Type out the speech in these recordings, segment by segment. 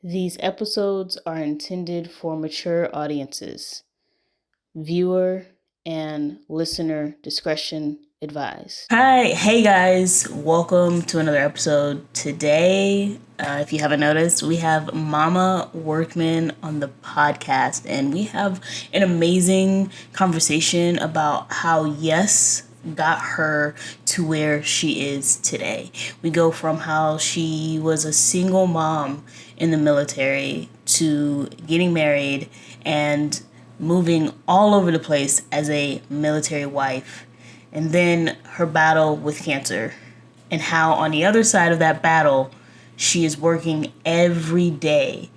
These episodes are intended for mature audiences. Viewer and listener discretion advised. Hi, hey guys, welcome to another episode. Today, if you haven't noticed, we have Momma Workman on the podcast, and we have an amazing conversation about how yes got her to where she is today. We go from how she was a single mom in the military to getting married and moving all over the place as a military wife, and then her battle with cancer, and how on the other side of that battle, she is working every day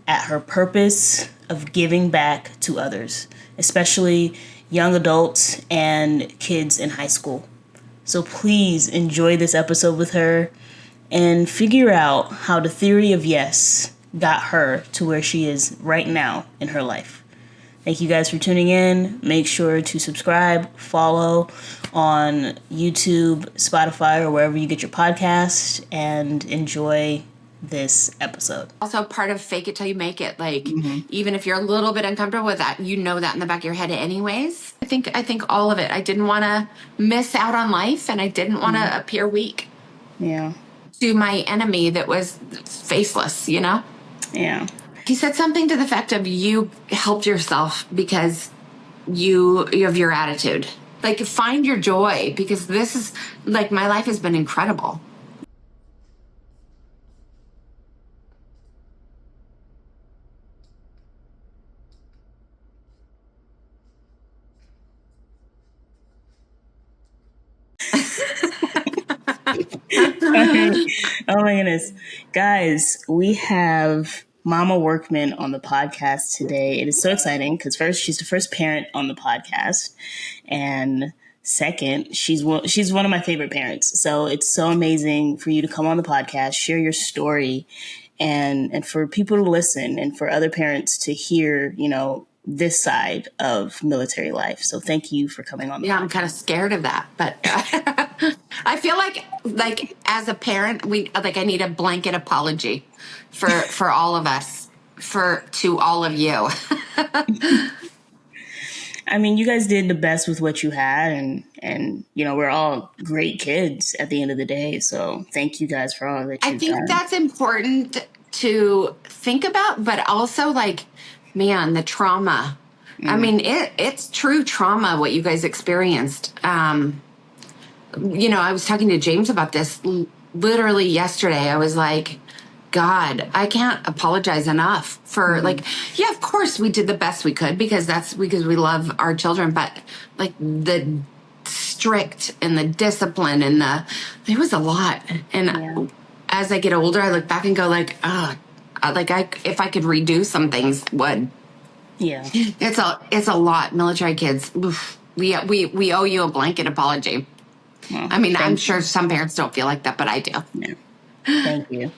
at her purpose of giving back to others, especially young adults and kids in high school. So please enjoy this episode with her and figure out how the theory of yes got her to where she is right now in her life. Thank you guys for tuning in. Make sure to subscribe, follow on YouTube, Spotify, or wherever you get your podcast, and enjoy this episode. Also part of fake it till you make it. Like, even if you're a little bit uncomfortable with that, you know that in the back of your head anyways. I think all of it. I didn't want to miss out on life, and I didn't want to appear weak. Yeah. To my enemy that was faceless, you know? Yeah. He said something to the effect of, you helped yourself because you have your attitude. Like, find your joy, because this is, like, my life has been incredible. Oh my goodness. Guys, we have Momma Workman on the podcast today. It is so exciting because first, she's the first parent on the podcast, and second, she's one of my favorite parents. So it's so amazing for you to come on the podcast, share your story, and for people to listen, and for other parents to hear, this side of military life. So thank you for coming on the podcast. I'm kind of scared of that, but I feel like as a parent, I need a blanket apology for all of us, to all of you. I mean, you guys did the best with what you had, and we're all great kids at the end of the day. So thank you guys for all that you've done. I think that's important to think about, but also, like, man, the trauma. I mean, it's true trauma what you guys experienced. I was talking to James about this literally yesterday. I was like, God, I can't apologize enough for yeah, of course we did the best we could because we love our children, but like the strict and the discipline and there was a lot. And as I get older, I look back and go like, if I could redo some things, would. Yeah. It's a lot. Military kids, oof, we owe you a blanket apology. Well, I mean, I'm sure some parents don't feel like that, but I do. Yeah. Thank you.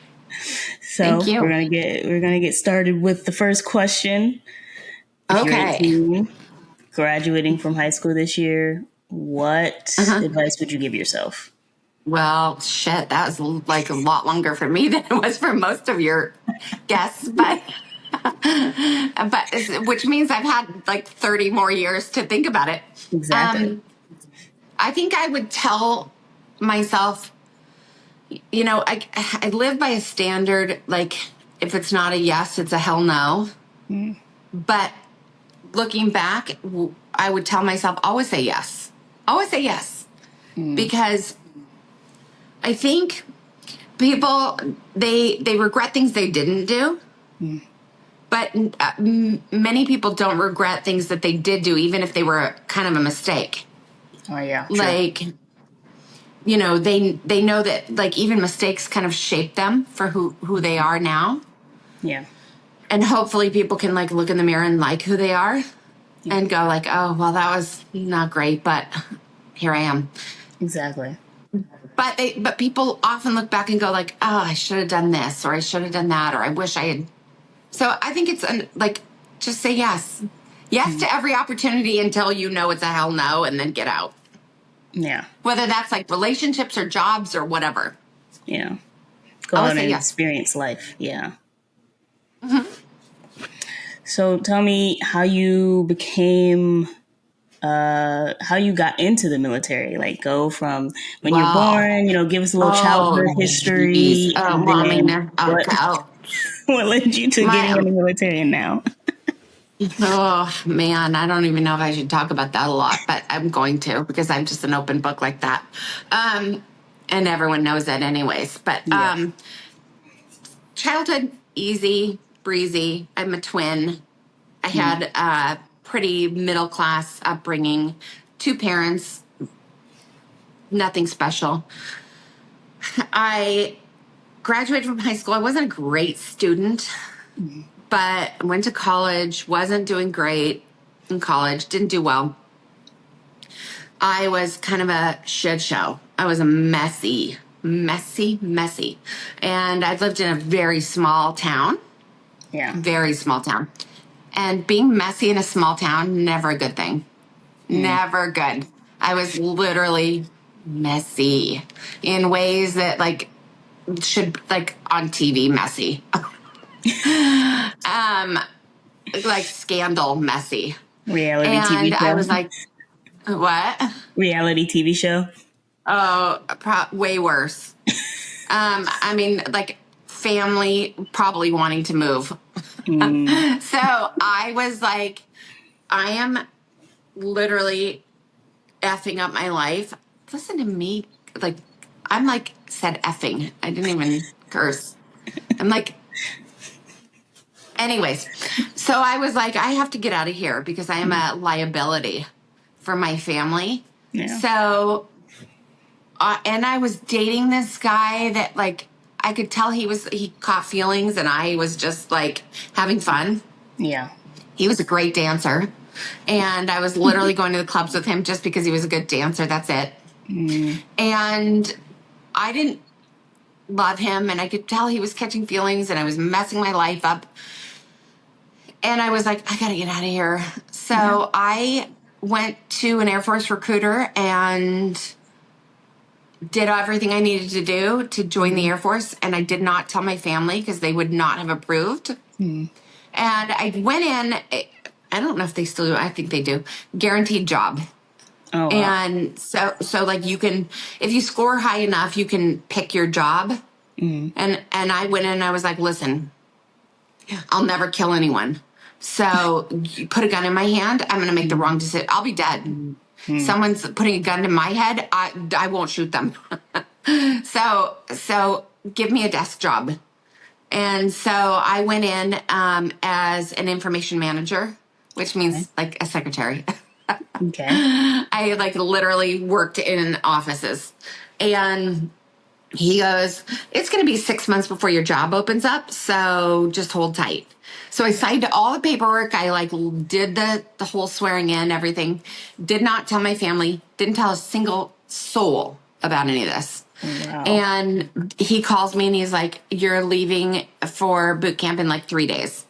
So Thank you. we're gonna get started with the first question. If you're 18, graduating from high school this year, what advice would you give yourself? Well, shit, that was like a lot longer for me than it was for most of your guests, but which means I've had like 30 more years to think about it. Exactly. I think I would tell myself, I live by a standard, like, if it's not a yes, it's a hell no. But looking back, I would tell myself, always say yes. Always say yes. Because I think people, they regret things they didn't do. But many people don't regret things that they did do, even if they were kind of a mistake. Oh, yeah. True. Like, they know that, like, even mistakes kind of shape them for who they are now. Yeah. And hopefully people can, like, look in the mirror and like who they are and go like, oh, well, that was not great, but here I am. Exactly. But people often look back and go like, oh, I should have done this, or I should have done that, or I wish I had. So I think it's just say yes. Yes to every opportunity until you know it's a hell no, and then get out. Yeah. Whether that's like relationships or jobs or whatever. Yeah. Go on and experience life. Yeah. Mm-hmm. So tell me how you became, how you got into the military. Like, go from when you're Wow. born, give us a little Oh, childhood geez. history, Oh, and well, I mean, then what oh, what led you to getting my, in the military and now? oh, man, I don't even know if I should talk about that a lot, but I'm going to because I'm just an open book like that. Um, and everyone knows that anyways. But Yeah. childhood, easy, breezy. I'm a twin. I Mm. had a pretty middle class upbringing, two parents, nothing special. I graduated from high school. I wasn't a great student, Mm. but went to college, wasn't doing great in college, didn't do well. I was kind of a shit show. I was a messy. And I've lived in a very small town, Yeah. very small town. And being messy in a small town, never a good thing. Mm. Never good. I was literally messy in ways that should on TV messy. Like scandal messy. Reality TV And I show. was like, what? Reality TV show. Oh, way worse. I mean, like family probably wanting to move. Mm. So I was like, I am literally effing up my life. Listen to me. Like, I'm like, said effing. I didn't even curse. I'm like, anyways. So I was like, I have to get out of here because I am a liability for my family. Yeah. So, and I was dating this guy that I could tell he caught feelings and I was just like having fun. Yeah. He was a great dancer. And I was literally going to the clubs with him just because he was a good dancer. That's it. Mm. And I didn't love him. And I could tell he was catching feelings and I was messing my life up. And I was like, I got to get out of here. So Yeah. I went to an Air Force recruiter and did everything I needed to do to join the Air Force. And I did not tell my family because they would not have approved. Mm. And I went in, I don't know if they still do, I think they do, guaranteed job. Oh wow. And so like you can, if you score high enough, you can pick your job. Mm. And I went in and I was like, listen, I'll never kill anyone. So you put a gun in my hand, I'm going to make the wrong decision. I'll be dead. Mm. Someone's putting a gun to my head, I won't shoot them. So give me a desk job. And so I went in as an information manager, which Okay. means like a secretary. Okay. I literally worked in offices. And he goes, it's going to be 6 months before your job opens up. So just hold tight. So I signed all the paperwork. I did the whole swearing in, everything. Did not tell my family, didn't tell a single soul about any of this. Wow. And he calls me and he's like, you're leaving for boot camp in 3 days.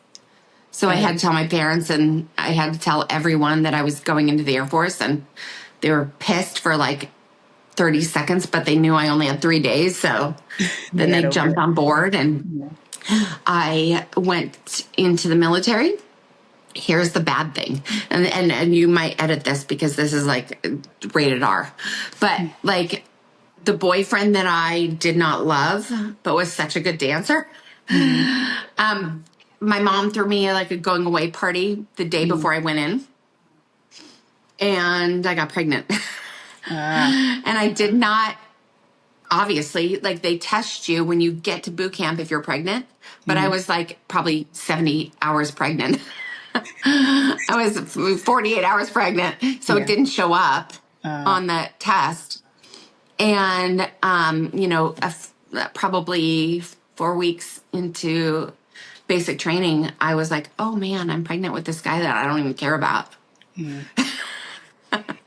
So I had to tell my parents and I had to tell everyone that I was going into the Air Force, and they were pissed for 30 seconds, but they knew I only had 3 days. So then they jumped on board and I went into the military. Here's the bad thing. And you might edit this because this is rated R. But the boyfriend that I did not love, but was such a good dancer. My mom threw me a going away party the day before I went in, and I got pregnant. And I did not, obviously, they test you when you get to boot camp if you're pregnant, but I was probably 70 hours pregnant. I was 48 hours pregnant, so it didn't show up on the test. And, probably 4 weeks into basic training, I was like, oh man, I'm pregnant with this guy that I don't even care about.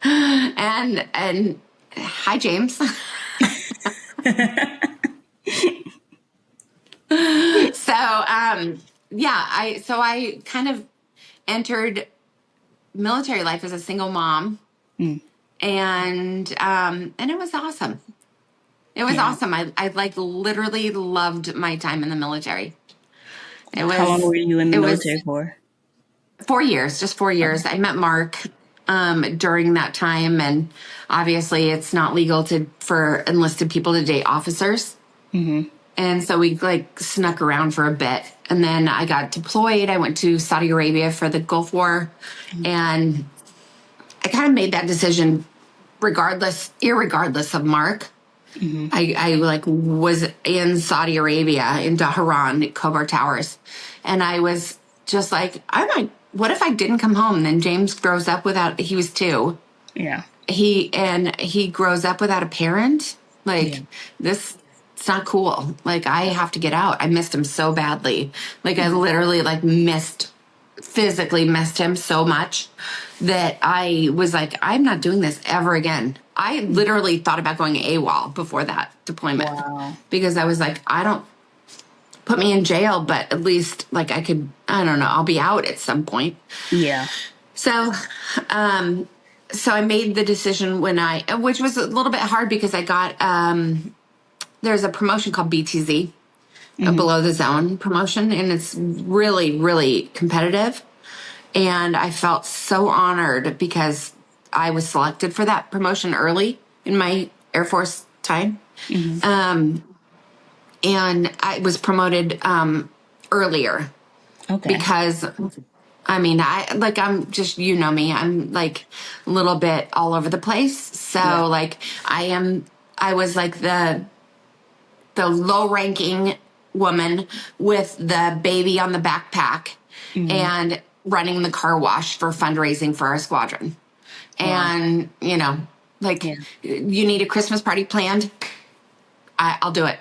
And hi, James. So, I kind of entered military life as a single mom. And it was awesome. It was awesome. I literally loved my time in the military. How long were you in the it was military for? 4 years, just 4 years. Okay. I met Mark during that time, and obviously it's not legal for enlisted people to date officers. Mm-hmm. And so we like snuck around for a bit. And then I got deployed. I went to Saudi Arabia for the Gulf War. And I kind of made that decision irregardless of Mark. Mm-hmm. I like was in Saudi Arabia in Dhahran at Khobar Towers. And I was just like, what if I didn't come home? Then James grows up he was 2. Yeah. He grows up without a parent. Like Yeah. it's not cool. Like I have to get out. I missed him so badly. Like I literally like physically missed him so much that I was like, I'm not doing this ever again. I literally thought about going AWOL before that deployment. Wow. Because I was like, I don't put me in jail, but at least like I don't know, I'll be out at some point. Yeah. So, so I made the decision which was a little bit hard because I got, there's a promotion called BTZ, a below the zone promotion, and it's really, really competitive. And I felt so honored because I was selected for that promotion early in my Air Force time. And I was promoted earlier Okay. because I'm just, you know me, I'm like a little bit all over the place. So like I was like the low ranking woman with the baby on the backpack and running the car wash for fundraising for our squadron. And, you need a Christmas party planned. I'll do it.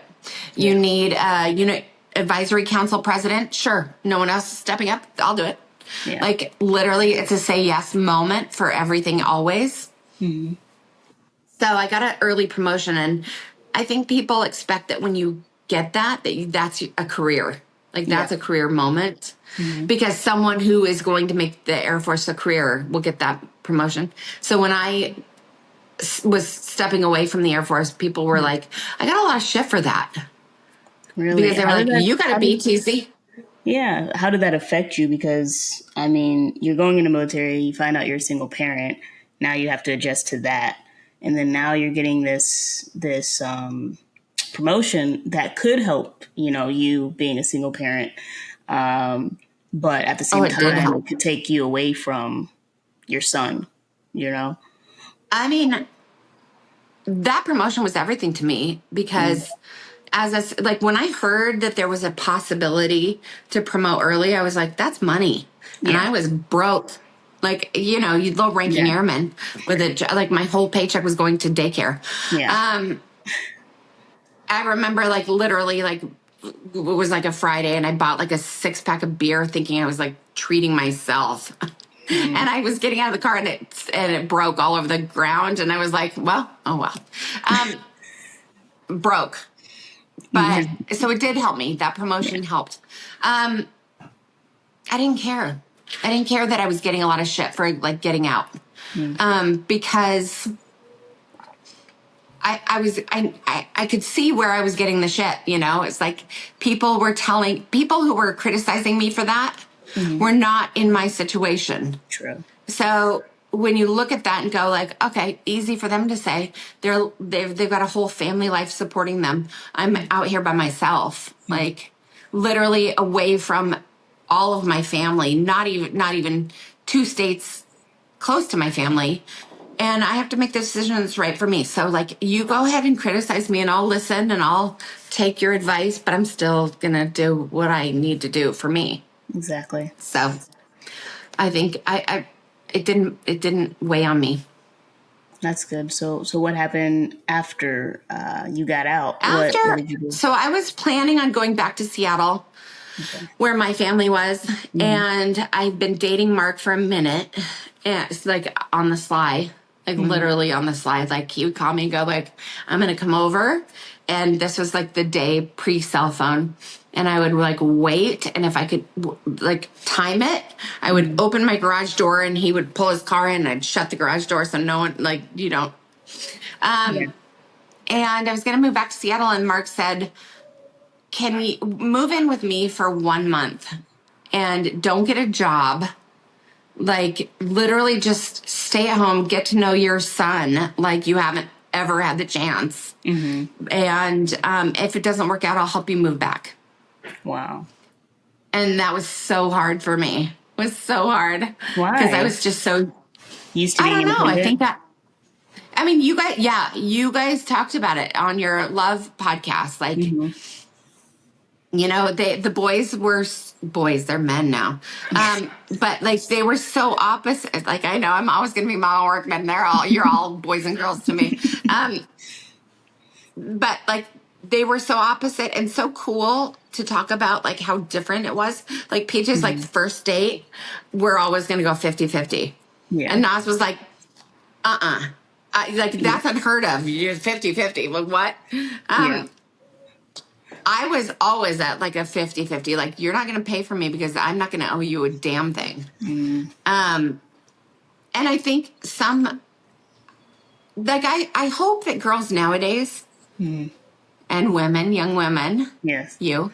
You need a unit advisory council president. Sure. No one else is stepping up. I'll do it. Yeah. Like literally it's a say yes moment for everything always. So I got an early promotion, and I think people expect that when you get that's a career. Like that's a career moment because someone who is going to make the Air Force a career will get that promotion. So when I was stepping away from the Air Force, people were like, I got a lot of shit for that. Really? Because they were like, you got a BTC. Yeah. How did that affect you? Because, I mean, you're going in the military, you find out you're a single parent. Now you have to adjust to that. And then now you're getting this promotion that could help, you being a single parent. But at the same time, it could take you away from your son, I mean, that promotion was everything to me because when I heard that there was a possibility to promote early, I was like, that's money. And I was broke. Like, you low ranking airman with my whole paycheck was going to daycare. Yeah. I remember like literally like it was like a Friday and I bought like a 6-pack of beer thinking I was like treating myself. And I was getting out of the car and it broke all over the ground. And I was like, well, oh well. Broke. But so it did help me. That promotion helped. I didn't care. I didn't care that I was getting a lot of shit for like getting out. Because I could see where I was getting the shit, It's like people who were criticizing me for that were not in my situation. True. So when you look at that and go like, okay, easy for them to say, they've got a whole family life supporting them. I'm out here by myself, like literally away from all of my family, not even 2 states close to my family. And I have to make the decision that's right for me. So like, you go ahead and criticize me and I'll listen and I'll take your advice, but I'm still going to do what I need to do for me. Exactly. So I think it didn't weigh on me. That's good. So what happened after you got out? What did you do? So I was planning on going back to Seattle, where my family was, and I've been dating Mark for a minute. And it's like on the sly, like literally on the sly. Like he would call me and go like, "I'm gonna come over," and this was like the day pre-cell phone. And I would like wait, and if I could like time it, I would open my garage door, and he would pull his car in, and I'd shut the garage door so no one And I was gonna move back to Seattle, and Mark said, can you move in with me for 1 month and don't get a job? Like, literally just stay at home, get to know your son like you haven't ever had the chance. Mm-hmm. And if it doesn't work out, I'll help you move back. Wow. And that was so hard for me. It was so hard. Why? Because I was just so used to I being don't know. I independent? think that, I mean, you guys talked about it on your love podcast. Like, Mm-hmm. you know, the boys were boys, they're men now. But like, they were so opposite. Like, I know I'm always going to be Momma Workman. You're all boys and girls to me. But like, they were so opposite and so cool to talk about, like, how different it was. Like, Peaches, like, the first date, we're always going to go 50-50. Yeah. And Nas was like, like, that's unheard of. You're 50-50. Like, what? Yeah. I was always at like a 50-50. Like, you're not going to pay for me because I'm not going to owe you a damn thing. And I think I hope that girls nowadays and women, young women, Yes. you,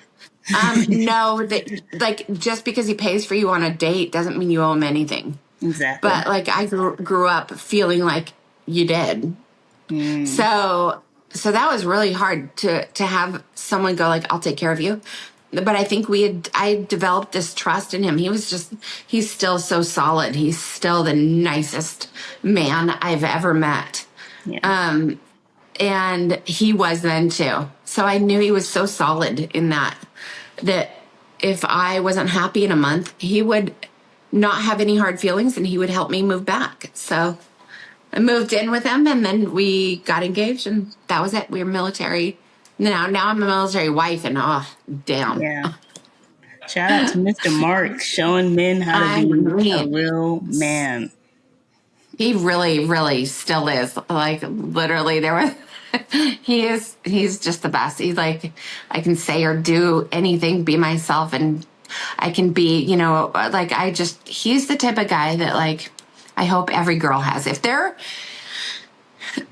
know that, like, just because he pays for you on a date doesn't mean you owe him anything. Exactly. But like, I grew up feeling like you did. So that was really hard to have someone go like, I'll take care of you. But I think I developed this trust in him. He's still so solid. He's still the nicest man I've ever met. Yeah. And he was then too. So I knew he was so solid in that if I wasn't happy in a month, he would not have any hard feelings and he would help me move back. So I moved in with him and then we got engaged and that was it. We were military. Now I'm a military wife and damn. Yeah. Shout out to Mr. Mark showing men how to be a real man. He really, really still is. Like, literally, he's just the best. He's like, I can say or do anything, be myself, and I can be, you know, like, he's the type of guy that, like, I hope every girl has.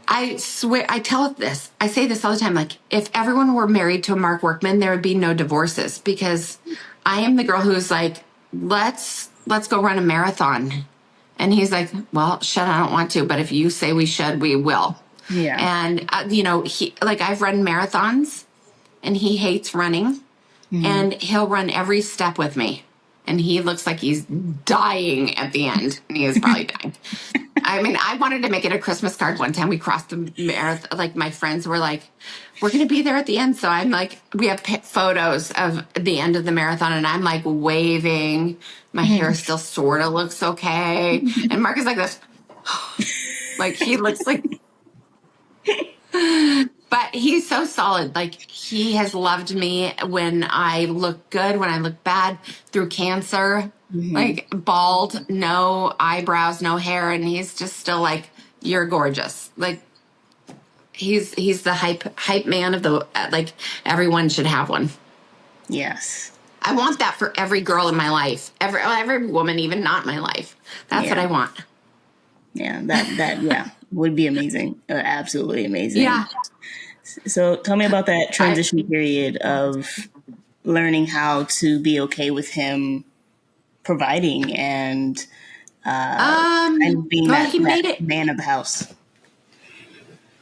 I swear, I say this all the time, like, if everyone were married to a Mark Workman, there would be no divorces, because I am the girl who's like, let's go run a marathon. And he's like, well, shit, I don't want to, but if you say we should, we will. Yeah. And, you know, I've run marathons and he hates running and he'll run every step with me. And he looks like he's dying at the end. And he is probably dying. I mean, I wanted to make it a Christmas card one time. We crossed the marathon. Like, my friends were like, we're going to be there at the end. So I'm like, we have photos of the end of the marathon. And I'm like waving. My hair still sort of looks okay. And Mark is like this. Like, he looks like... But he's so solid. Like, he has loved me when I look good, when I look bad, through cancer, like bald, no eyebrows, no hair. And he's just still like, you're gorgeous. Like, he's the hype man of the, like, everyone should have one. Yes. I want that for every girl in my life. Every woman, even not in my life. That's what I want. Yeah, that would be amazing. Absolutely amazing. Yeah. So tell me about that transition period of learning how to be okay with him providing and being that man of the house.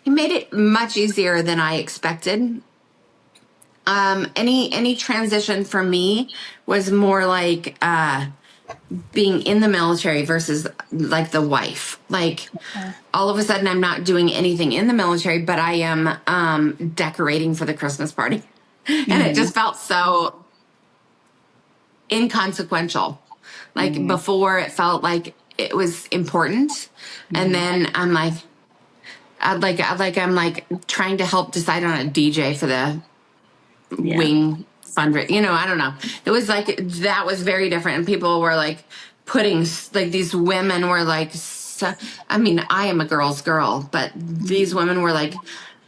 He made it much easier than I expected. Any transition for me was more like being in the military versus like the wife. Like, all of a sudden I'm not doing anything in the military, but I am decorating for the Christmas party. And it just felt so inconsequential. Like, before it felt like it was important. And then I'm like, I'm trying to help decide on a DJ for the wing fundraiser. You know, I don't know. It was like, that was very different. And people were like putting, like, these women were like, I mean, I am a girl's girl, but these women were like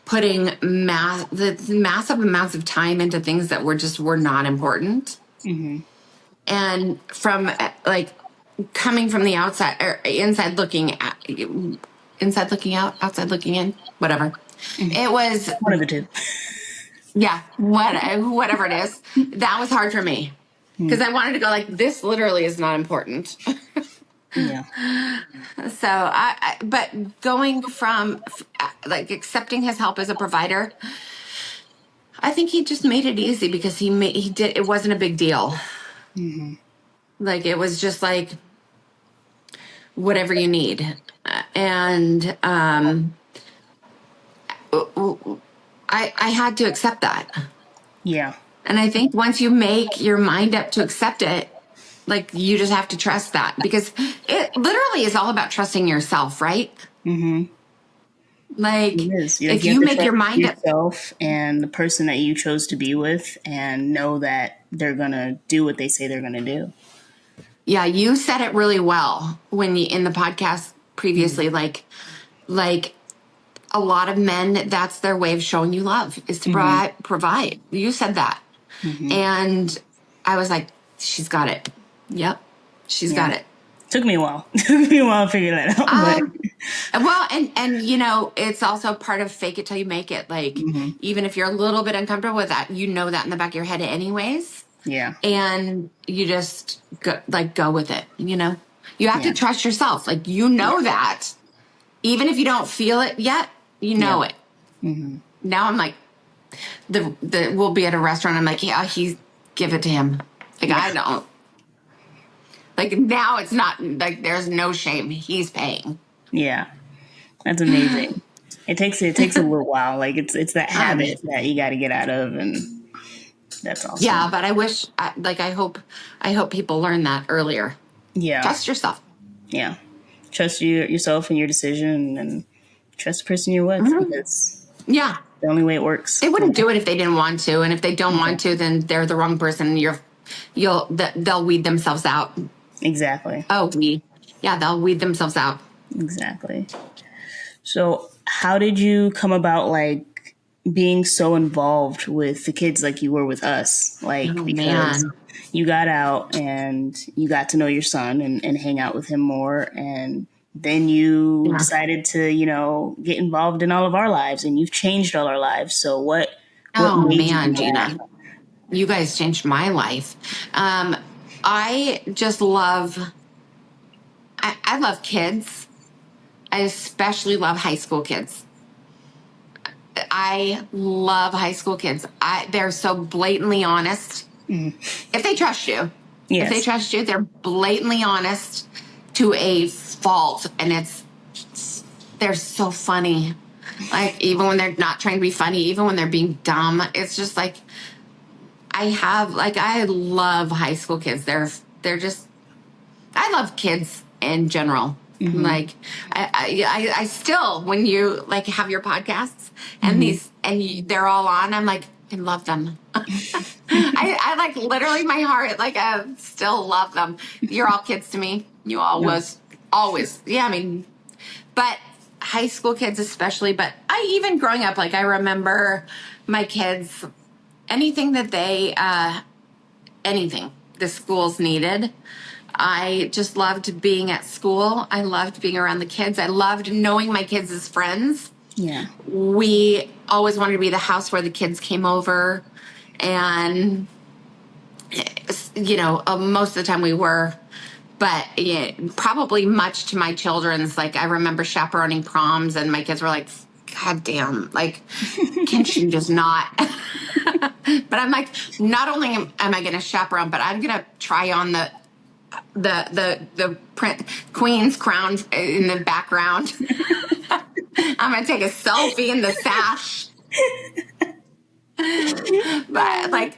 putting massive amounts of time into things that were not important. And from like coming from the outside or inside looking out, outside looking in, whatever. It was one of the two. Yeah, whatever it is, that was hard for me because I wanted to go like, this literally is not important. Yeah. So but going from like accepting his help as a provider, I think he just made it easy because he did, it wasn't a big deal. Like it was just like whatever you need. And I had to accept that. Yeah. And I think once you make your mind up to accept it, like you just have to trust that because it literally is all about trusting yourself, right? Like It is. Like if you have you to make your trust mind up, yourself and the person that you chose to be with and know that they're going to do what they say they're going to do. yeah, you said it really well when you in the podcast previously, like a lot of men, that's their way of showing you love is to provide. You said that. And I was like, she's got it. Yep. She's Yeah. got it. Took me a while. Took me a while to figure that out. But Well, and you know, it's also part of fake it till you make it. Like, even if you're a little bit uncomfortable with that, you know that in the back of your head anyways. yeah. And you just go with it, you know? You have Yeah. to trust yourself. Like, you know that. Even if you don't feel it yet, you know it. Now I'm like, we'll be at a restaurant. I'm like, yeah, give it to him. Like, I don't. Like, now it's not, like, there's no shame. He's paying. Yeah. That's amazing. It takes a little while. Like it's that habit that you got to get out of, and that's awesome. Yeah, but I hope people learn that earlier. Yeah. Trust yourself. Yeah. Trust yourself and your decision, and trust the person you're with because Yeah. the only way it works. They wouldn't do it if they didn't want to, and if they don't want to, then they're the wrong person. They'll weed themselves out. Exactly. They'll weed themselves out. Exactly. So, how did you come about like being so involved with the kids like you were with us? Like because you got out and you got to know your son and hang out with him more, and then you decided to, get involved in all of our lives, and you've changed all our lives. So what made you do Gina, that? you guys changed my life. I just love I love kids. I especially love high school kids. I love high school kids. They're so blatantly honest. If they trust you, they're blatantly honest to a fault, and they're so funny. Like even when they're not trying to be funny, even when they're being dumb, it's just like I love high school kids. They're just I love kids in general. Like I still, when you like have your podcasts and they're all on, I'm like, I love them. I like literally my heart, like I still love them. You're all kids to me. You always. Yeah. I mean, but high school kids especially, but even growing up, like I remember my kids, anything that anything the schools needed. I just loved being at school. I loved being around the kids. I loved knowing my kids as friends. Yeah. We always wanted to be the house where the kids came over. And, most of the time we were. But probably much to my children's. Like, I remember chaperoning proms, and my kids were like, God damn, like, can she just not? But I'm like, not only am I going to chaperone, but I'm going to try on the print queen's crown in the background. I'm gonna take a selfie in the sash. But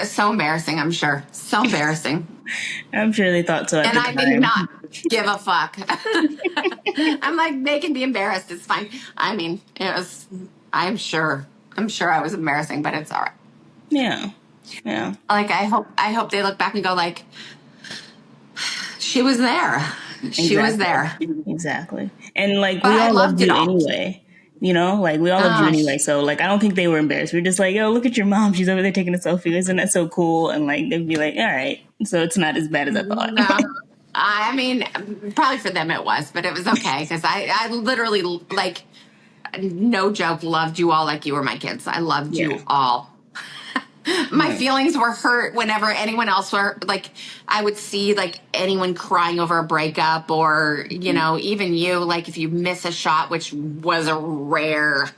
so embarrassing. I'm sure, so embarrassing. I'm sure they thought so. And I did not give a fuck. I'm like, they can be embarrassed. It's fine. I mean, it was. I'm sure I was embarrassing, but it's all right. Yeah. Yeah. Like I hope they look back and go like, she was there. She was there. Exactly. And like but we all loved loved you all. Anyway. Like we all loved you anyway. So like I don't think they were embarrassed. We're just like, yo, look at your mom. She's over there taking a selfie. Isn't that so cool? And like they'd be like, all right. So it's not as bad as I thought. No. I mean, probably for them it was, but it was okay because I literally like no joke, loved you all like you were my kids. I loved Yeah. you all. My Yeah. feelings were hurt whenever anyone else were like, I would see like anyone crying over a breakup, or, you know, even you, like if you miss a shot, which was a rare,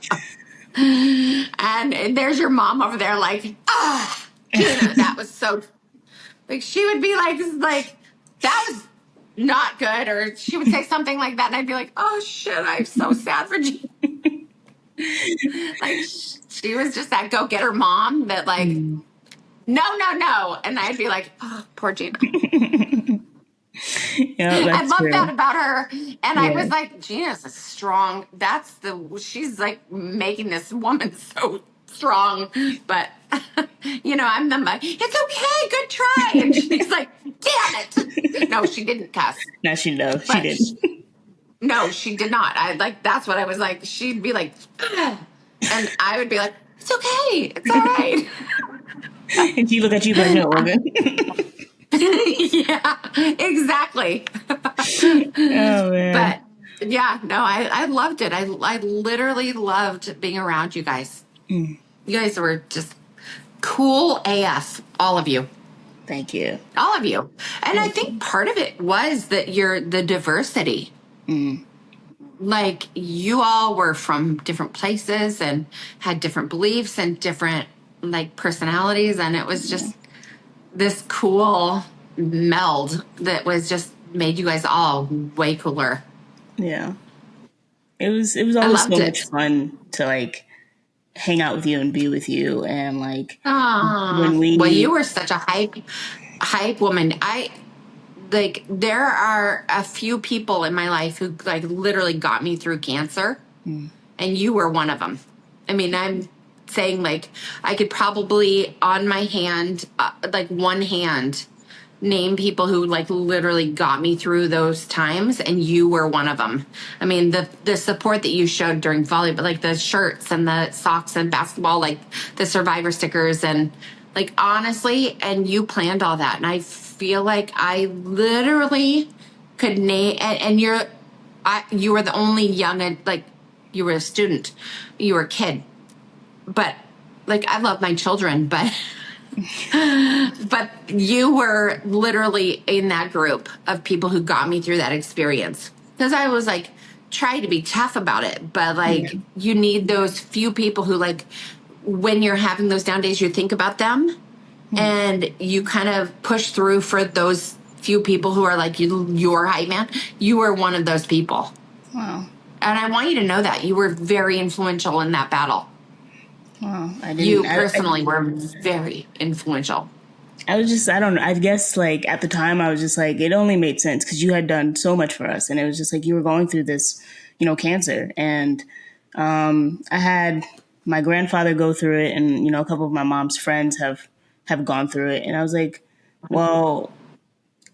and there's your mom over there like, Gina, that was so, like, she would be like, that was not good. Or she would say something like that. And I'd be like, oh shit, I'm so sad for Gina. Like, she was just that go-getter mom that like, no, no, no. And I'd be like, oh, poor Gina. Yeah, I that's love that true. about her. And I Yeah. was like, Gina's a strong, she's like making this woman so strong. But, you know, I'm the, it's okay, good try. And she's like, damn it. No, she didn't cuss. No, she no, she But didn't. no, she did not. I like, that's what I was like. She'd be like, ugh. And I would be like, it's okay. It's all right. And she look at you like, no, Logan. Yeah, exactly. Oh man. But yeah, no, I loved it. I literally loved being around you guys. You guys were just cool AF, all of you. Thank you. All of you. And I think part of it was that you're the diversity. Like, you all were from different places and had different beliefs and different like personalities, and it was just this cool meld that was just made you guys all way cooler. Yeah. It was I always loved so much it. fun to like hang out with you and be with you, and like when Well, you we were such a hype woman. I like, there are a few people in my life who like literally got me through cancer, and you were one of them. I mean, I'm saying like I could probably on my hand, like one hand, name people who like literally got me through those times, and you were one of them. I mean, the support that you showed during volleyball, like the shirts and the socks and basketball, like the survivor stickers, and like honestly, and you planned all that, and I feel like I literally could name, and you were the only young, like you were a student, you were a kid, but like I love my children, but but you were literally in that group of people who got me through that experience. Because I was like, try to be tough about it, but like, yeah. you need those few people who, like, when you're having those down days, you think about them and you kind of push through for those few people who are like your hype man. You were one of those people. Wow. And I want you to know that you were very influential in that battle. Wow. I You didn't personally were very influential. I was just, I don't know. I guess like at the time I was just like, it only made sense because you had done so much for us. And it was just like, you were going through this, cancer. And I had my grandfather go through it, and, a couple of my mom's friends have gone through it. And I was like, well,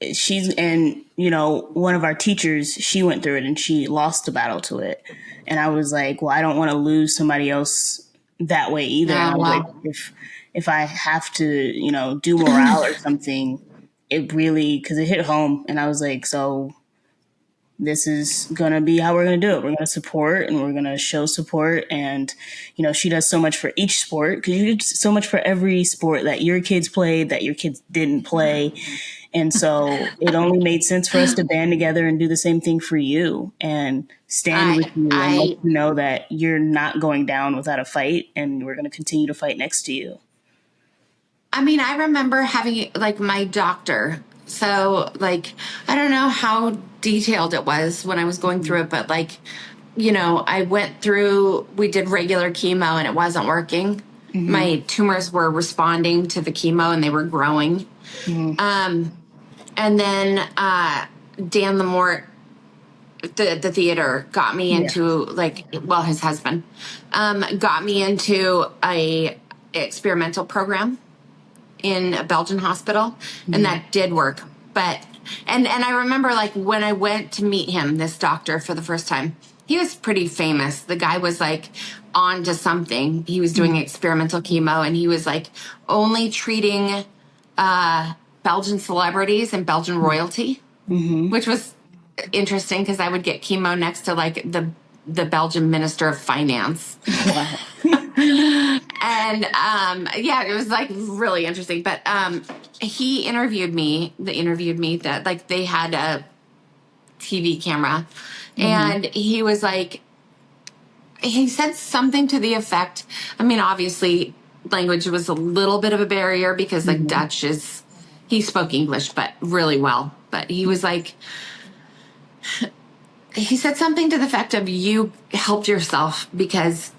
one of our teachers, she went through it and she lost the battle to it. And I was like, well, I don't want to lose somebody else that way either. And I Oh, was like, wow. if I have to, do morale or something, it really, because it hit home. And I was like, so this is going to be how we're going to do it. We're going to support and we're going to show support. And, she does so much for each sport, because you did so much for every sport that your kids played, that your kids didn't play. And so it only made sense for us to band together and do the same thing for you and stand with I you and let I you know that you're not going down without a fight, and we're going to continue to fight next to you. I mean, I remember having like my doctor. So like, I don't know how detailed it was when I was going through it, but like, I went through, we did regular chemo and it wasn't working. My tumors were responding to the chemo and they were growing. And then Dan Lamort, the theater, got me Yeah. into like, well, his husband got me into a experimental program in a Belgian hospital, and that did work. But and I remember like when I went to meet him, this doctor, for the first time, he was pretty famous. The guy was like on to something. He was doing experimental chemo, and he was like only treating Belgian celebrities and Belgian royalty, which was interesting because I would get chemo next to like the the Belgian Minister of Finance. Wow. And yeah, it was like really interesting. But he interviewed me. That like they had a TV camera, and he was like, he said something to the effect. I mean, obviously, language was a little bit of a barrier because like Dutch is. He spoke English, but really well. But he was like, he said something to the effect of, you helped yourself because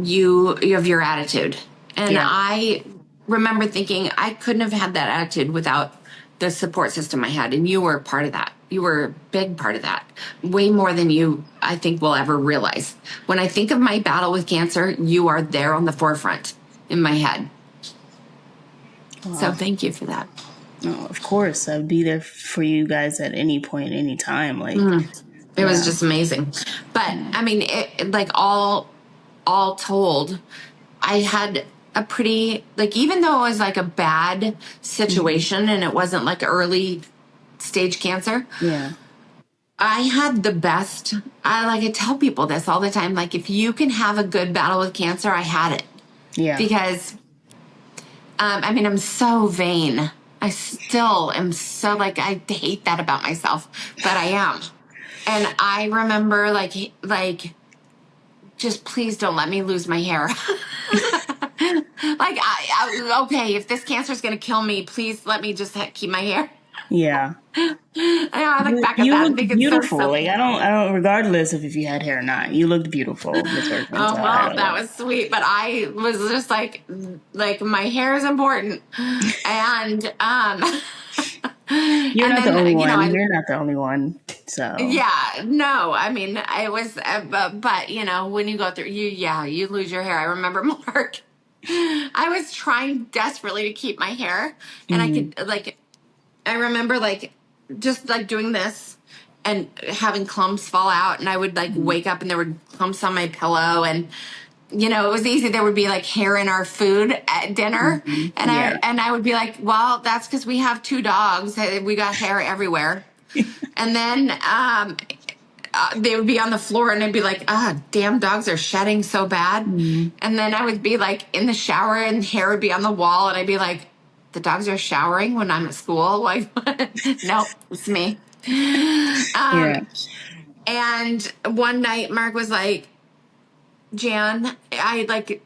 you have your attitude. And I remember thinking I couldn't have had that attitude without the support system I had. And you were a part of that. You were a big part of that. Way more than you, I think, will ever realize. When I think of my battle with cancer, you are there on the forefront in my head. Wow. So thank you for that. Oh, of course. I'd be there for you guys at any point, any time. Like, it was just amazing. But I mean, it, like all told, I had a pretty, like, even though it was like a bad situation and it wasn't like early stage cancer. Yeah. I had the best. I tell people this all the time. Like, if you can have a good battle with cancer, I had it. Yeah. Because, I mean, I'm so vain. I still am so, like, I hate that about myself, but I am. And I remember, like, just please don't let me lose my hair. Like, okay, if this cancer is going to kill me, please let me just keep my hair. Yeah. I look back at that and think beautiful. It's so like, I don't, regardless of if you had hair or not, you looked beautiful. Miss Workman. Oh, well, that was sweet. But I was just like my hair is important. And, you're not the only one. You're not the only one. So yeah, no, I mean, I was, but you know, when you go through, you lose your hair. I remember Mark. I was trying desperately to keep my hair, and I could I remember just doing this and having clumps fall out, and I would wake up and there were clumps on my pillow, and you know, it was easy. There would be hair in our food at dinner, and I would be like, well, that's because we have 2 dogs. We got hair everywhere. And then they would be on the floor, and I'd be like, damn, dogs are shedding so bad. And then I would be in the shower, and hair would be on the wall, and I'd be like, the dogs are showering when I'm at school? Like, nope, it's me. And one night Mark was like, Jan, I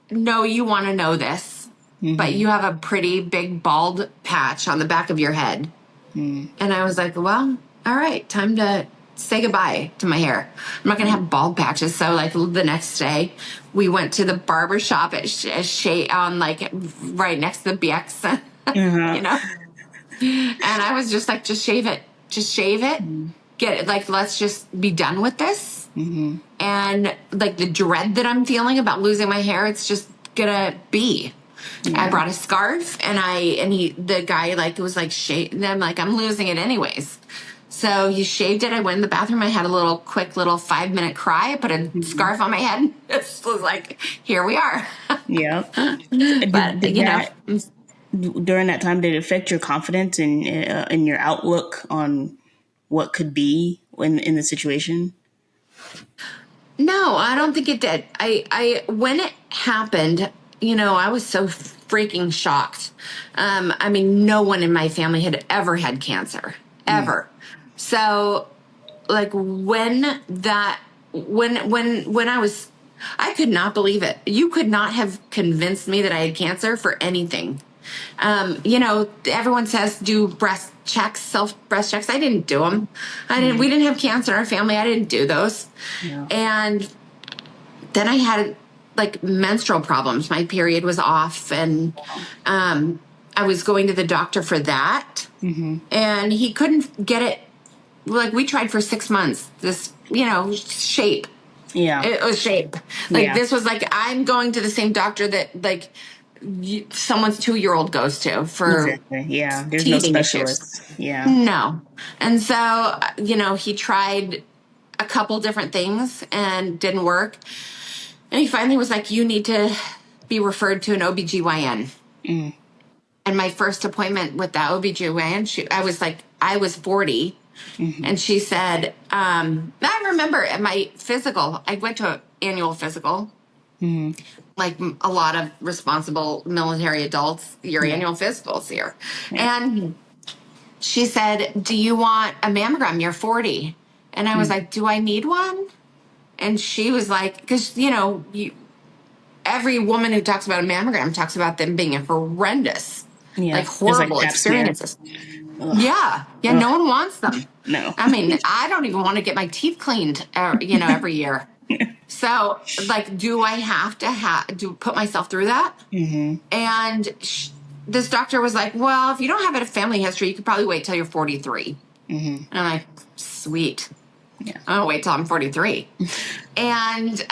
know you want to know this, but you have a pretty big bald patch on the back of your head. And I was like, well, all right, time to say goodbye to my hair. I'm not going to have bald patches. So the next day we went to the barber shop at on right next to the BX, you know, and I was just like, just shave it, get it. Let's just be done with this. And the dread that I'm feeling about losing my hair, it's just gonna be. I brought a scarf, and the guy was shave, and I'm I'm losing it anyways. So he shaved it. I went in the bathroom. I had a quick little 5-minute cry. I put a scarf on my head. It was like, here we are. Yeah. But during that time, did it affect your confidence and your outlook on what could be in the situation? No, I don't think it did. I when it happened, you know, I was so freaking shocked. I mean, no one in my family had ever had cancer, ever. So, when I could not believe it. You could not have convinced me that I had cancer for anything. You know, everyone says do breast checks, self-breast checks. I didn't do them. We didn't have cancer in our family. I didn't do those. Yeah. And then I had menstrual problems. My period was off, and I was going to the doctor for that. And he couldn't get it. We tried for 6 months, this, you know, shape. Yeah. It was shape. This was I'm going to the same doctor that someone's 2-year-old goes to for there's no specialist issues. No. And so, you know, he tried a couple different things and didn't work, and he finally was like, you need to be referred to an OBGYN. And my first appointment with that OBGYN, I was 40, And she said, I remember at my physical, I went to an annual physical, like a lot of responsible military adults, your annual physicals here. And she said, do you want a mammogram? You're 40. And I was like, do I need one? And she was like, because, every woman who talks about a mammogram talks about them being horrendous, like horrible experiences. Yeah. No one wants them. No. I mean, I don't even want to get my teeth cleaned, every year. So, like, do I have to put myself through that? And this doctor was like, well, if you don't have a family history, you could probably wait till you're 43. And I'm like, sweet. Yeah. I'll wait till I'm 43. And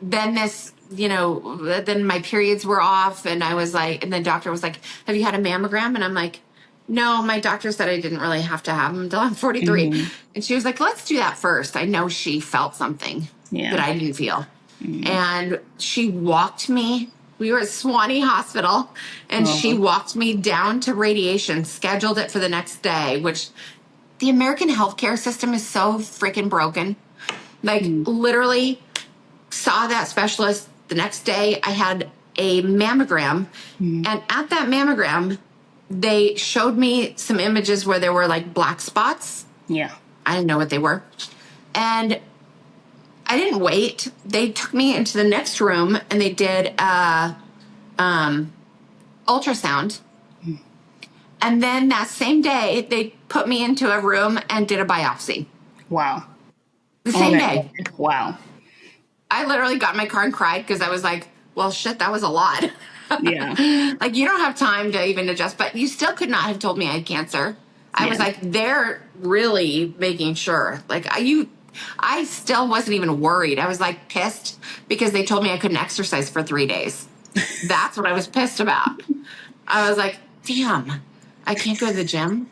then this, then my periods were off, and I was like, and the doctor was like, have you had a mammogram? And I'm like, no, my doctor said I didn't really have to have them until I'm 43. And she was like, let's do that first. I know she felt something that I didn't feel. And she walked me. We were at Swanee Hospital, and she walked me down to radiation, scheduled it for the next day, which the American healthcare system is so freaking broken. Like, literally saw that specialist the next day. I had a mammogram, and at that mammogram, they showed me some images where there were like black spots. Yeah. I didn't know what they were. And I didn't wait. They took me into the next room, and they did ultrasound. And then that same day, they put me into a room and did a biopsy. Wow. The same day. Wow. I literally got in my car and cried because I was like, well, shit, that was a lot. Yeah. Like, you don't have time to even adjust, but you still could not have told me I had cancer. I was like, they're really making sure. Like, I still wasn't even worried. I was like pissed because they told me I couldn't exercise for 3 days. That's what I was pissed about. I was like, damn, I can't go to the gym.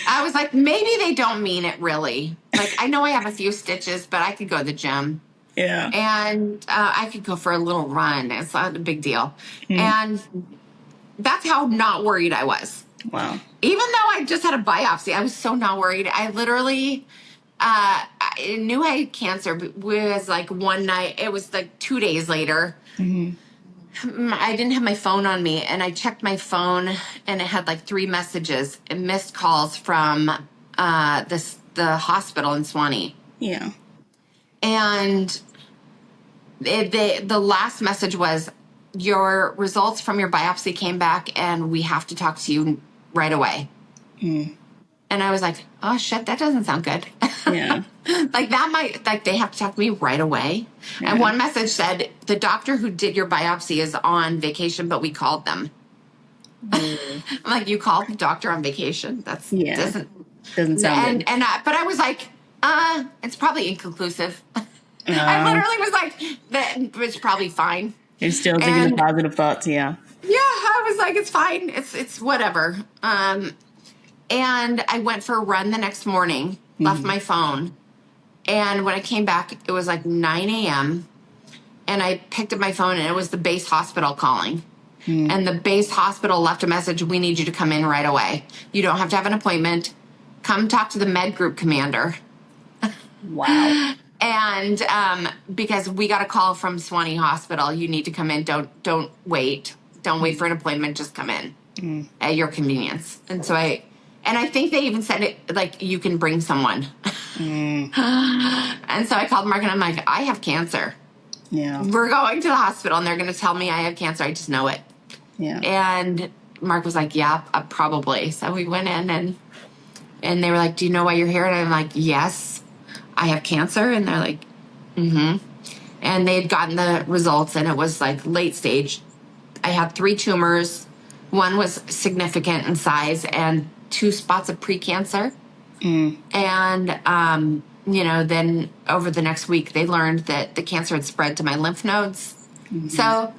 I was like, maybe they don't mean it really. Like, I know I have a few stitches, but I could go to the gym. Yeah. And I could go for a little run. It's not a big deal. And that's how not worried I was. Wow. Even though I just had a biopsy, I was so not worried. I literally I knew I had cancer, but it was like one night. It was like 2 days later. I didn't have my phone on me, and I checked my phone, and it had like 3 messages and missed calls from the hospital in Swanee. Yeah. And the last message was, your results from your biopsy came back, and we have to talk to you right away. And I was like, oh shit, that doesn't sound good. Yeah. Like, that might, like, they have to talk to me right away. Yeah. And one message said, the doctor who did your biopsy is on vacation, but we called them. I'm like, you called the doctor on vacation? That's doesn't sound good. But I was like, it's probably inconclusive. I literally was like, that was probably fine. You're still thinking of positive thoughts, yeah. Yeah, I was like, it's fine. It's whatever. And I went for a run the next morning, left my phone. And when I came back, it was like 9 a.m. And I picked up my phone, and it was the base hospital calling. And the base hospital left a message, we need you to come in right away. You don't have to have an appointment. Come talk to the med group commander. Wow. And because we got a call from Swanee Hospital, you need to come in. Don't wait. Don't wait for an appointment. Just come in at your convenience. And so I think they even said it like, you can bring someone. And so I called Mark, and I'm like, I have cancer. Yeah. We're going to the hospital, and they're going to tell me I have cancer. I just know it. Yeah. And Mark was like, yeah, probably. So we went in, and they were like, do you know why you're here? And I'm like, yes, I have cancer. And they're like, and they had gotten the results, and it was like late stage. I had 3 tumors. One was significant in size, and 2 spots of precancer. And, then over the next week, they learned that the cancer had spread to my lymph nodes. So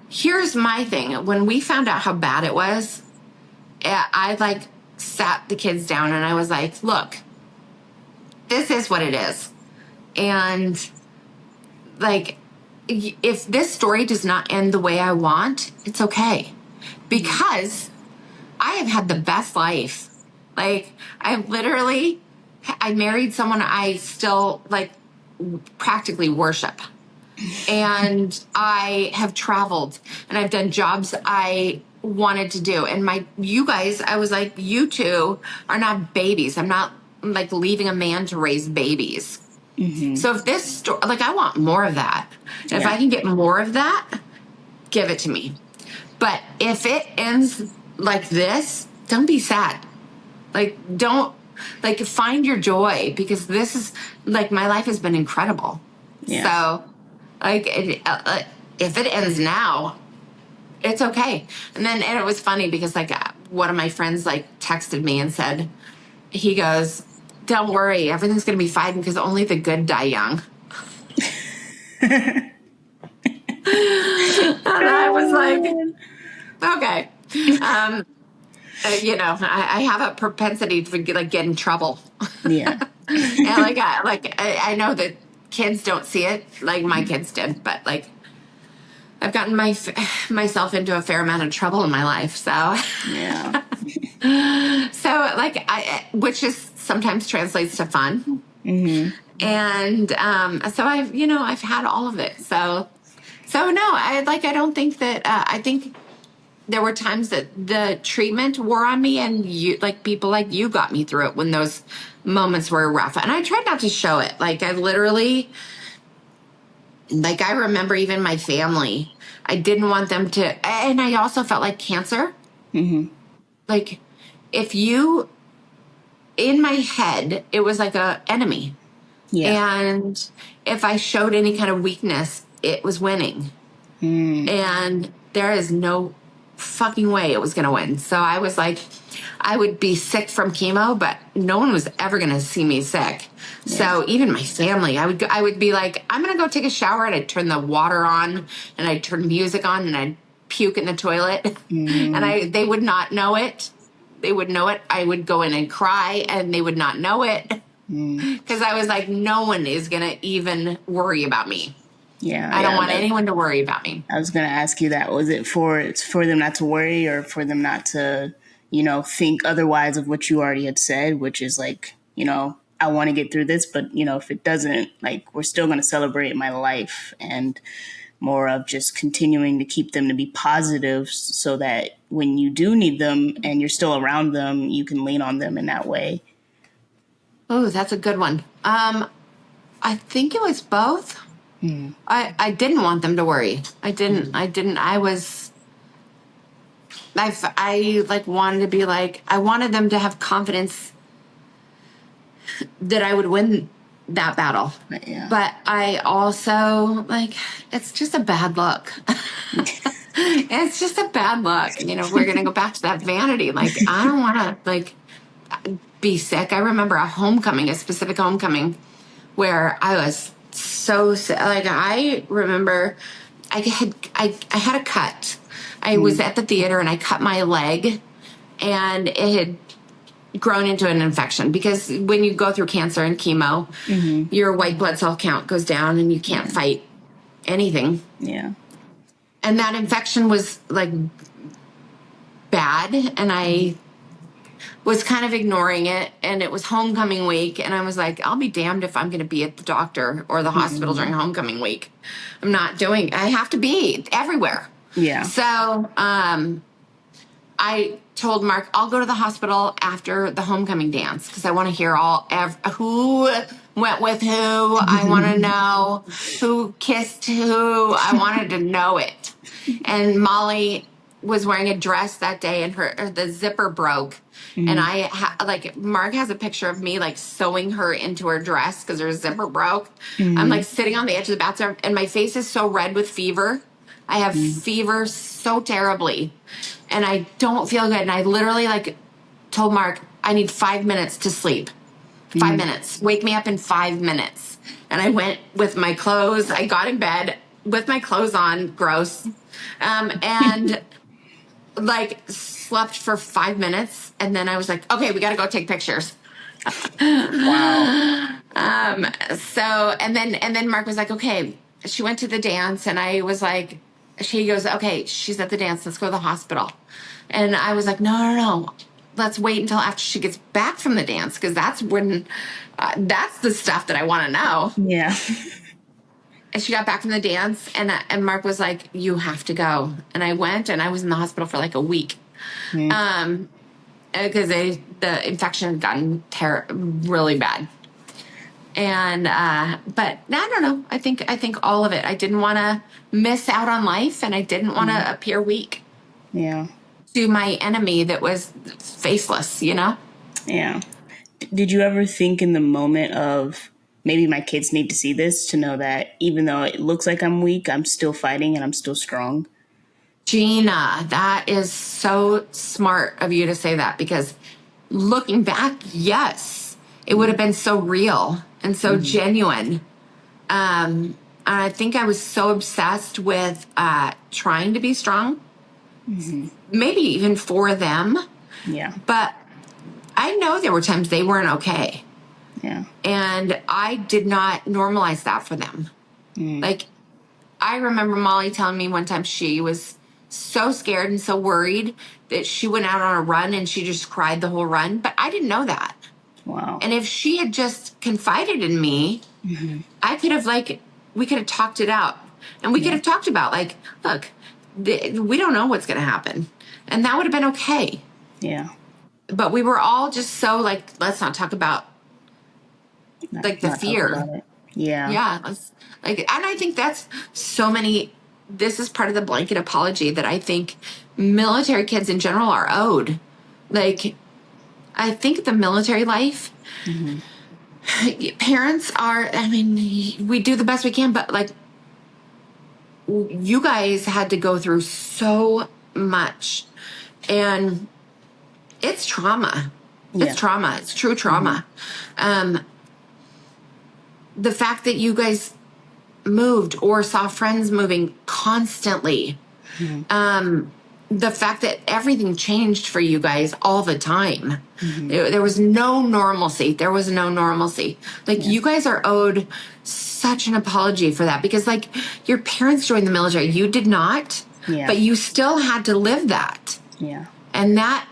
here's my thing. When we found out how bad it was, I like sat the kids down, and I was like, look, this is what it is. And like, if this story does not end the way I want, it's okay. Because I I have had the best life. Like, I married someone I still like practically worship. And I have traveled and I've done jobs I wanted to do. And you guys, I was like, you two are not babies. I'm not like leaving a man to raise babies. Mm-hmm. So if this story, like, I want more of that. Yeah. If I can get more of that, give it to me. But if it ends like this, don't be sad. Like, don't, like, find your joy, because this is, like, my life has been incredible. Yeah. So, like, if it ends now, it's okay. And it was funny because, like, one of my friends, like, texted me and said, he goes, don't worry, everything's going to be fine because only the good die young. And I was like, okay. You know, I have a propensity to like get in trouble. Yeah. And I know that kids don't see it like my kids did, but like I've gotten myself into a fair amount of trouble in my life. So yeah. So like which is sometimes translates to fun. Mm-hmm. And so I've had all of it. So no, I don't think that I think there were times that the treatment wore on me, and people like you got me through it when those moments were rough. And I tried not to show it. Like, I literally, like, I remember even my family, I didn't want them to, and I also felt like cancer. Mm-hmm. Like, in my head, it was like a enemy. Yeah. And if I showed any kind of weakness, it was winning. Mm. And there is no fucking way it was going to win. So I was like, I would be sick from chemo, but no one was ever going to see me sick. Yeah. So even my family, I would be like, I'm going to go take a shower, and I'd turn the water on and I'd turn music on and I'd puke in the toilet. Mm. And they would not know it. They would know it. I would go in and cry and they would not know it. Because I was like, no one is going to even worry about me. Yeah, I don't want anyone to worry about me. I was going to ask you that. Was it for them not to worry, or for them not to, think otherwise of what you already had said, which is like, I want to get through this, but, if it doesn't, like, we're still going to celebrate my life, and more of just continuing to keep them to be positive so that when you do need them and you're still around them, you can lean on them in that way. Oh, that's a good one. I think it was both. I didn't want them to worry. I wanted to be like, I wanted them to have confidence that I would win that battle. Yeah. But I also, like, it's just a bad look. It's just a bad look. We're going to go back to that vanity. Like, I don't want to, like, be sick. I remember a specific homecoming where I was so sick. Like, I remember I had a cut. I was at the theater and I cut my leg, and it had grown into an infection, because when you go through cancer and chemo, mm-hmm. your white blood cell count goes down and you can't fight anything. Yeah. And that infection was like bad, and I was kind of ignoring it, and it was homecoming week, and I was like, I'll be damned if I'm going to be at the doctor or the hospital during homecoming week. I have to be everywhere. Yeah. So I told Mark, I'll go to the hospital after the homecoming dance, because I want to hear who went with who. I want to know who kissed who. I wanted to know it. And Molly was wearing a dress that day, and the zipper broke. Mm-hmm. And Mark has a picture of me like sewing her into her dress because her zipper broke. Mm-hmm. I'm like sitting on the edge of the bathroom, and my face is so red with fever. I have fever so terribly, and I don't feel good. And I literally told Mark, I need 5 minutes to sleep. 5 minutes. Wake me up in 5 minutes. And I went with my clothes. I got in bed with my clothes on. Gross. And slept for 5 minutes. And then I was like, okay, we got to go take pictures. Wow. And then Mark was like, okay. She went to the dance, and I was like, she goes, okay, she's at the dance. Let's go to the hospital. And I was like, no. Let's wait until after she gets back from the dance, because that's when, that's the stuff that I want to know. Yeah. And she got back from the dance, and Mark was like, you have to go. And I went, and I was in the hospital for like a week. Because the infection had gotten really bad. And but I don't know. I think all of it. I didn't want to miss out on life, and I didn't want to appear weak. Yeah. To my enemy that was faceless, you know? Yeah. Did you ever think in the moment of, maybe my kids need to see this to know that even though it looks like I'm weak, I'm still fighting and I'm still strong? Gina, that is so smart of you to say that, because looking back, yes, it would have been so real and so genuine. I think I was so obsessed with trying to be strong, maybe even for them. Yeah. But I know there were times they weren't okay. Yeah. And I did not normalize that for them. Like, I remember Molly telling me one time she was so scared and so worried that she went out on a run and she just cried the whole run. But I didn't know that. Wow. And if she had just confided in me, I could have, like, we could have talked it out. And we could have talked about, like, look, we don't know what's going to happen. And that would have been okay. Yeah. But we were all just so, like, let's not talk about, like, the fear. Yeah. Yeah. Like, and I think that's so many, this is part of the blanket apology that I think military kids in general are owed. Like, I think the military life, parents are, I mean, we do the best we can, but, like, you guys had to go through so much, and it's trauma. Yeah. It's trauma. It's true trauma. The fact that you guys moved or saw friends moving constantly. The fact that everything changed for you guys all the time. There was no normalcy. Like, you guys are owed such an apology for that, because, like, your parents joined the military. You did not, but you still had to live that. Yeah. And that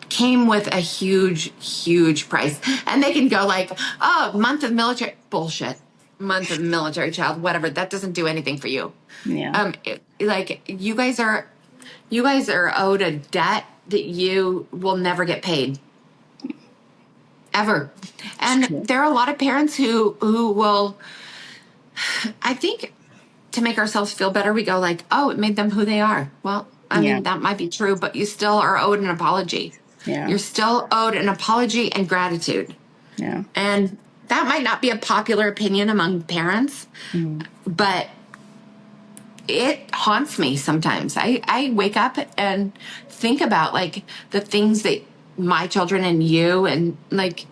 came with a huge, huge price. And they can go like, oh, month of military, bullshit. Month of military child, whatever. That doesn't do anything for you. Yeah. Like, you guys are owed a debt that you will never get paid. Ever. And there are a lot of parents who will, I think, to make ourselves feel better, we go like, oh, it made them who they are. Well, I mean, that might be true, but you still are owed an apology. Yeah. You're still owed an apology and gratitude. Yeah. And that might not be a popular opinion among parents, but it haunts me sometimes. I wake up and think about, like, the things that my children and you and, like,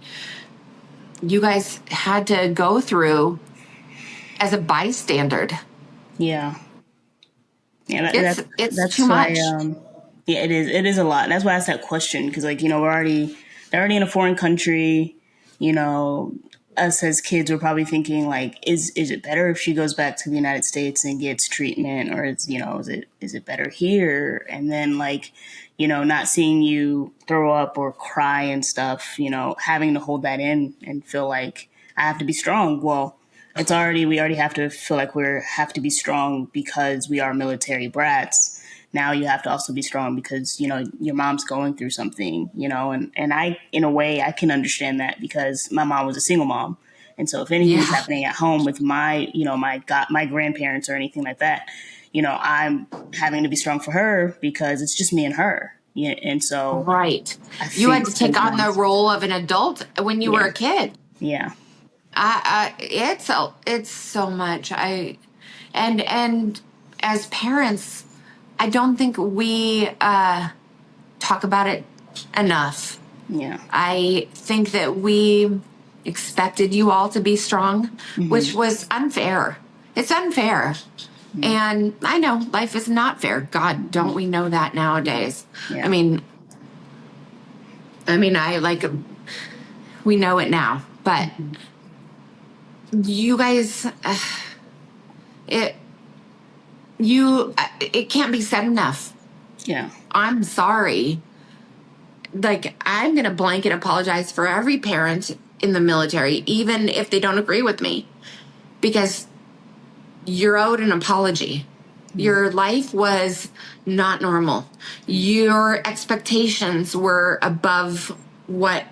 you guys had to go through as a bystander. Yeah. Yeah. It's too much. Yeah, it is. It is a lot. That's why I asked that question, because, like, you know, they're already in a foreign country. You know, us as kids, we're probably thinking, like, is it better if she goes back to the United States and gets treatment, or is it better here? And then, like, you know, not seeing you throw up or cry and stuff, you know, having to hold that in and feel like I have to be strong. Well, we already have to feel like have to be strong because we are military brats. Now you have to also be strong because, you know, your mom's going through something, you know, and I, in a way, I can understand that because my mom was a single mom. And so if anything was happening at home with my grandparents or anything like that, you know, I'm having to be strong for her because it's just me and her. Yeah. And so. Right. You had to take on the role of an adult when you were a kid. Yeah. It's so much. And as parents, I don't think we talk about it enough. Yeah. I think that we expected you all to be strong, which was unfair. It's unfair. And I know life is not fair. God, don't we know that nowadays? Yeah. I mean, we know it now, but you guys, it can't be said enough. Yeah. I'm sorry. Like, I'm going to blanket apologize for every parent in the military, even if they don't agree with me, because you're owed an apology. Your life was not normal. Your expectations were above what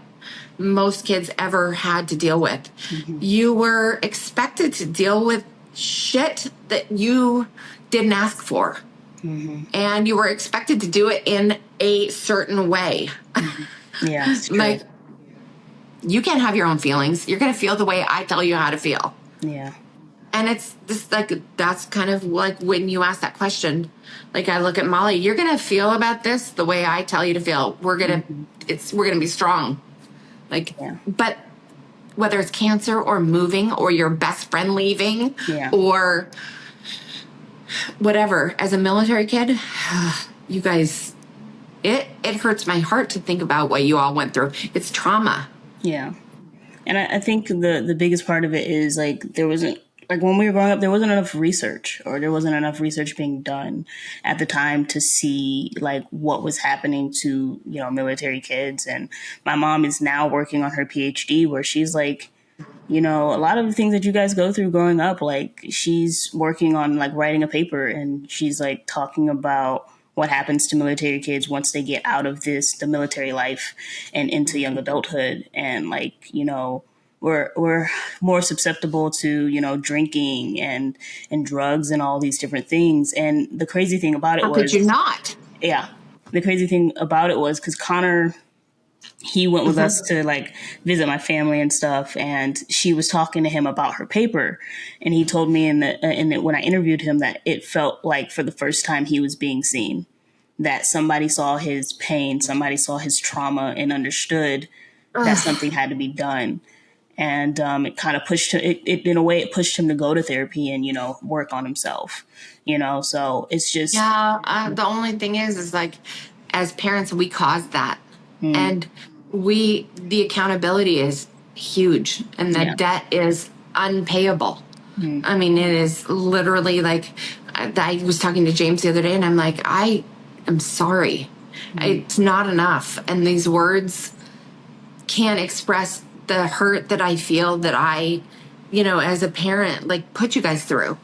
most kids ever had to deal with. You were expected to deal with shit that you didn't ask for. And you were expected to do it in a certain way. Yeah, it's true. Like, you can't have your own feelings. You're going to feel the way I tell you how to feel. Yeah. And it's this, like, that's kind of like when you ask that question, like, I look at Molly, you're going to feel about this the way I tell you to feel. We're going to be strong. Like, but whether it's cancer or moving or your best friend leaving or whatever, as a military kid, you guys, it hurts my heart to think about what you all went through. It's trauma. Yeah. And I think the biggest part of it is, like, there wasn't, like, when we were growing up, there wasn't enough research, or there wasn't enough research being done at the time to see, like, what was happening to, you know, military kids. And my mom is now working on her PhD, where she's like, you know, a lot of the things that you guys go through growing up, like, she's working on, like, writing a paper, and she's, like, talking about what happens to military kids once they get out of the military life and into young adulthood. And, like, you know, we're more susceptible to, you know, drinking and drugs and all these different things. And the crazy thing about it How could you not? Yeah, the crazy thing about it was, because Connor, he went with us to, like, visit my family and stuff, and she was talking to him about her paper, and he told me when I interviewed him that it felt like for the first time he was being seen, that somebody saw his pain, somebody saw his trauma, and understood that something had to be done. And it kind of pushed him, in a way, it pushed him to go to therapy and, you know, work on himself, you know. So it's just, the only thing is like, as parents, we caused that. And the accountability is huge, and the debt is unpayable. I mean, it is literally like, I was talking to James the other day, and I'm like, I am sorry. It's not enough. And these words can't express the hurt that I feel, that I, you know, as a parent, like, put you guys through.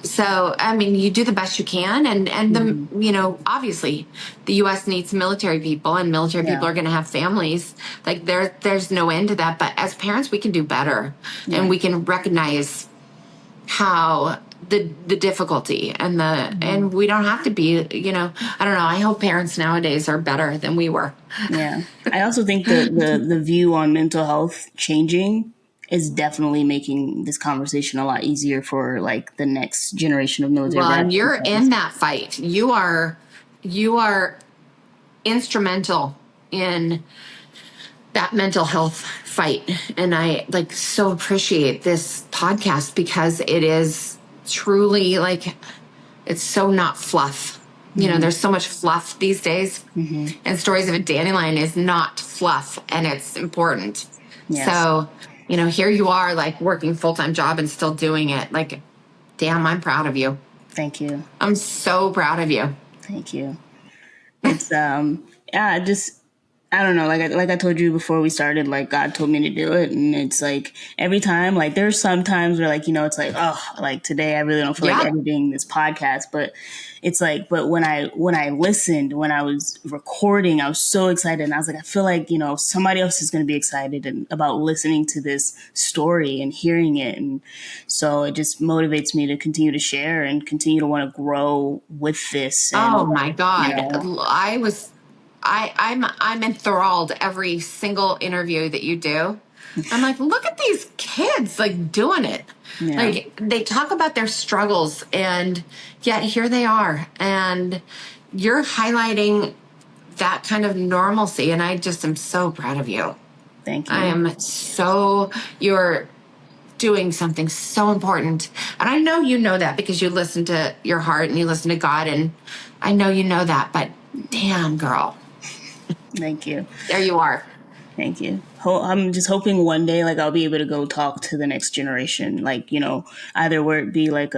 So, I mean, you do the best you can. And the, you know, obviously the U.S. needs military people, and military people are going to have families. Like, there's no end to that. But as parents, we can do better, and we can recognize how the difficulty and and we don't have to be, you know, I don't know. I hope parents nowadays are better than we were. Yeah. I also think that the view on mental health changing is definitely making this conversation a lot easier for, like, the next generation of military. Well, and you're in that fight. You are instrumental in that mental health fight. And I, like, so appreciate this podcast, because it is truly, like, it's so not fluff. You know, there's so much fluff these days, and Stories of a Dandelion is not fluff, and it's important. So, you know, here you are, like, working full-time job and still doing it. Like, damn, I'm proud of you. Thank you. I'm so proud of you. Thank you. It's yeah, I don't know, like I told you before we started, like, God told me to do it, and it's like every time, like, there's some times where, like, you know, it's like, oh, like, today I really don't feel like editing this podcast, but it's like, but when I listened, when I was recording, I was so excited, and I was like, I feel like, you know, somebody else is going to be excited about listening to this story and hearing it, and so it just motivates me to continue to share and continue to want to grow with this. And, oh my God, you know, I'm enthralled every single interview that you do. I'm like, look at these kids, like, doing it. Like, they talk about their struggles, and yet here they are, and you're highlighting that kind of normalcy, and I just am so proud of you. Thank you. You're doing something so important, and I know you know that, because you listen to your heart and you listen to God, and I know you know that, but damn, girl. Thank you. There you are. Thank you. I'm just hoping one day, like, I'll be able to go talk to the next generation, like, you know, either where it be like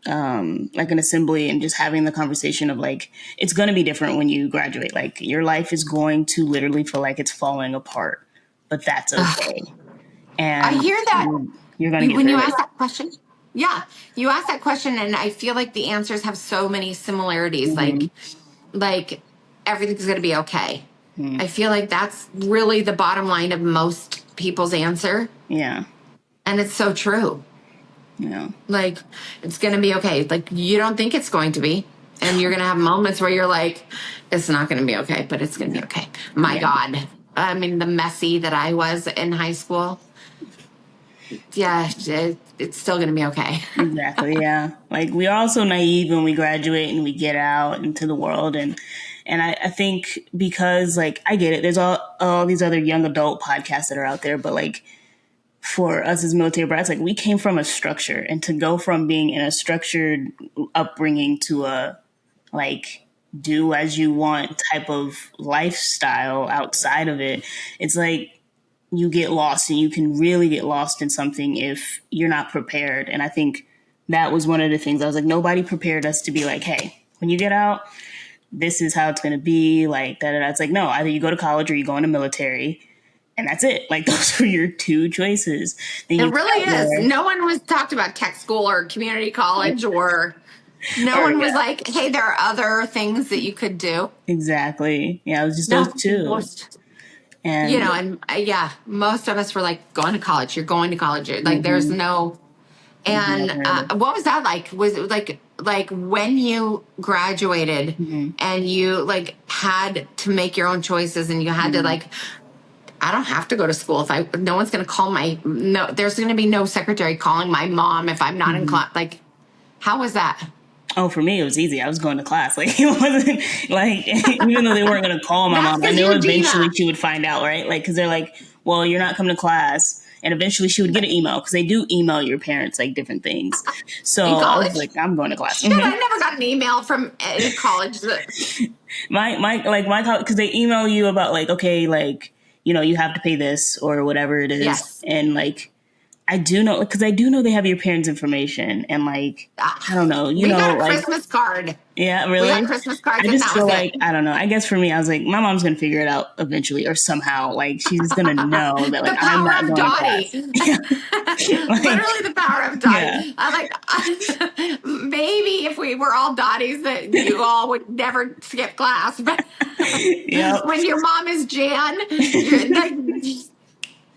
like an assembly and just having the conversation of like, it's going to be different when you graduate. Like your life is going to literally feel like it's falling apart, but that's okay. And I hear that you're going to get when you through ask it. that question. Yeah, you ask that question, and I feel like the answers have so many similarities. Like everything's going to be okay. I feel like that's really the bottom line of most people's answer. Yeah. And it's so true. Yeah. Like, it's going to be okay. Like, you don't think it's going to be. And you're going to have moments where you're like, it's not going to be okay, but it's going to be okay. My God. I mean, the messy that I was in high school. Yeah, it's still going to be okay. Exactly. Yeah. Like we are also naive when we graduate and we get out into the world. And I think because like, I get it. There's all these other young adult podcasts that are out there, but like for us as military brats, like we came from a structure, and to go from being in a structured upbringing to a like do as you want type of lifestyle outside of it, it's like you get lost, and you can really get lost in something if you're not prepared. And I think that was one of the things I was like, nobody prepared us to be like, hey, when you get out, this is how it's going to be like that. It's like, no, either you go to college or you go into military, and that's it. Like those are your two choices. Then It you really is. No one was talked about tech school or community college, or no one was like, hey, there are other things that you could do. Exactly. Yeah, it was just those two. And you know, and yeah, most of us were like, going to college. You're going to college. Like, there's no. And what was that like? Was it like when you graduated and you like had to make your own choices, and you had to like, I don't have to go to school if no one's going to call there's going to be no secretary calling my mom if I'm not in class. Like, how was that? Oh, for me, it was easy. I was going to class. Like, it wasn't like, even though they weren't going to call my mom, I knew eventually she would find out, right? Like, because they're like, well, you're not coming to class. And eventually she would get an email, because they do email your parents, like, different things. So I was like, I'm going to class. Shit, I never got an email from any college. my college, because they email you about, like, okay, like, you know, you have to pay this or whatever it is. Yes. And, like, I do know, because I do know they have your parents' information, and like, I don't know, we got a Christmas card. Yeah, really? We got Christmas cards. I just feel like, I don't know. I guess for me, I was like, my mom's going to figure it out eventually or somehow. Like, she's going to know that, like, I'm not going to class. Literally the power of Dottie. Yeah. I'm like, maybe if we were all Dotties, that you all would never skip class. But when your mom is Jan, you're like,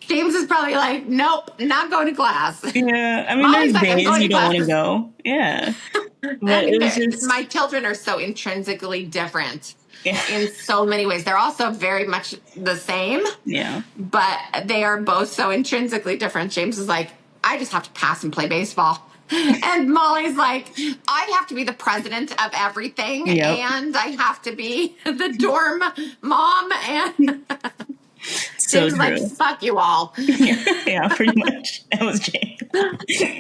James is probably like, nope, not going to class. Yeah, I mean, there's days you don't want to go. Yeah. But it was just... My children are so intrinsically different in so many ways. They're also very much the same. Yeah. But they are both so intrinsically different. James is like, I just have to pass and play baseball. And Molly's like, I have to be the president of everything. Yep. And I have to be the dorm mom. And... So James like, fuck you all. Yeah, pretty much. That was James.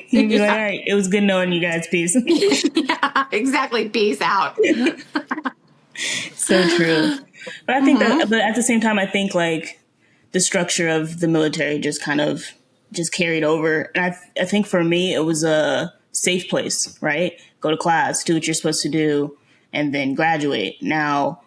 He'd be like, all right, it was good knowing you guys. Peace. Yeah, exactly. Peace out. So true. But I think that, but at the same time, I think like the structure of the military just kind of just carried over. And I think for me, it was a safe place, right? Go to class, do what you're supposed to do, and then graduate. Now,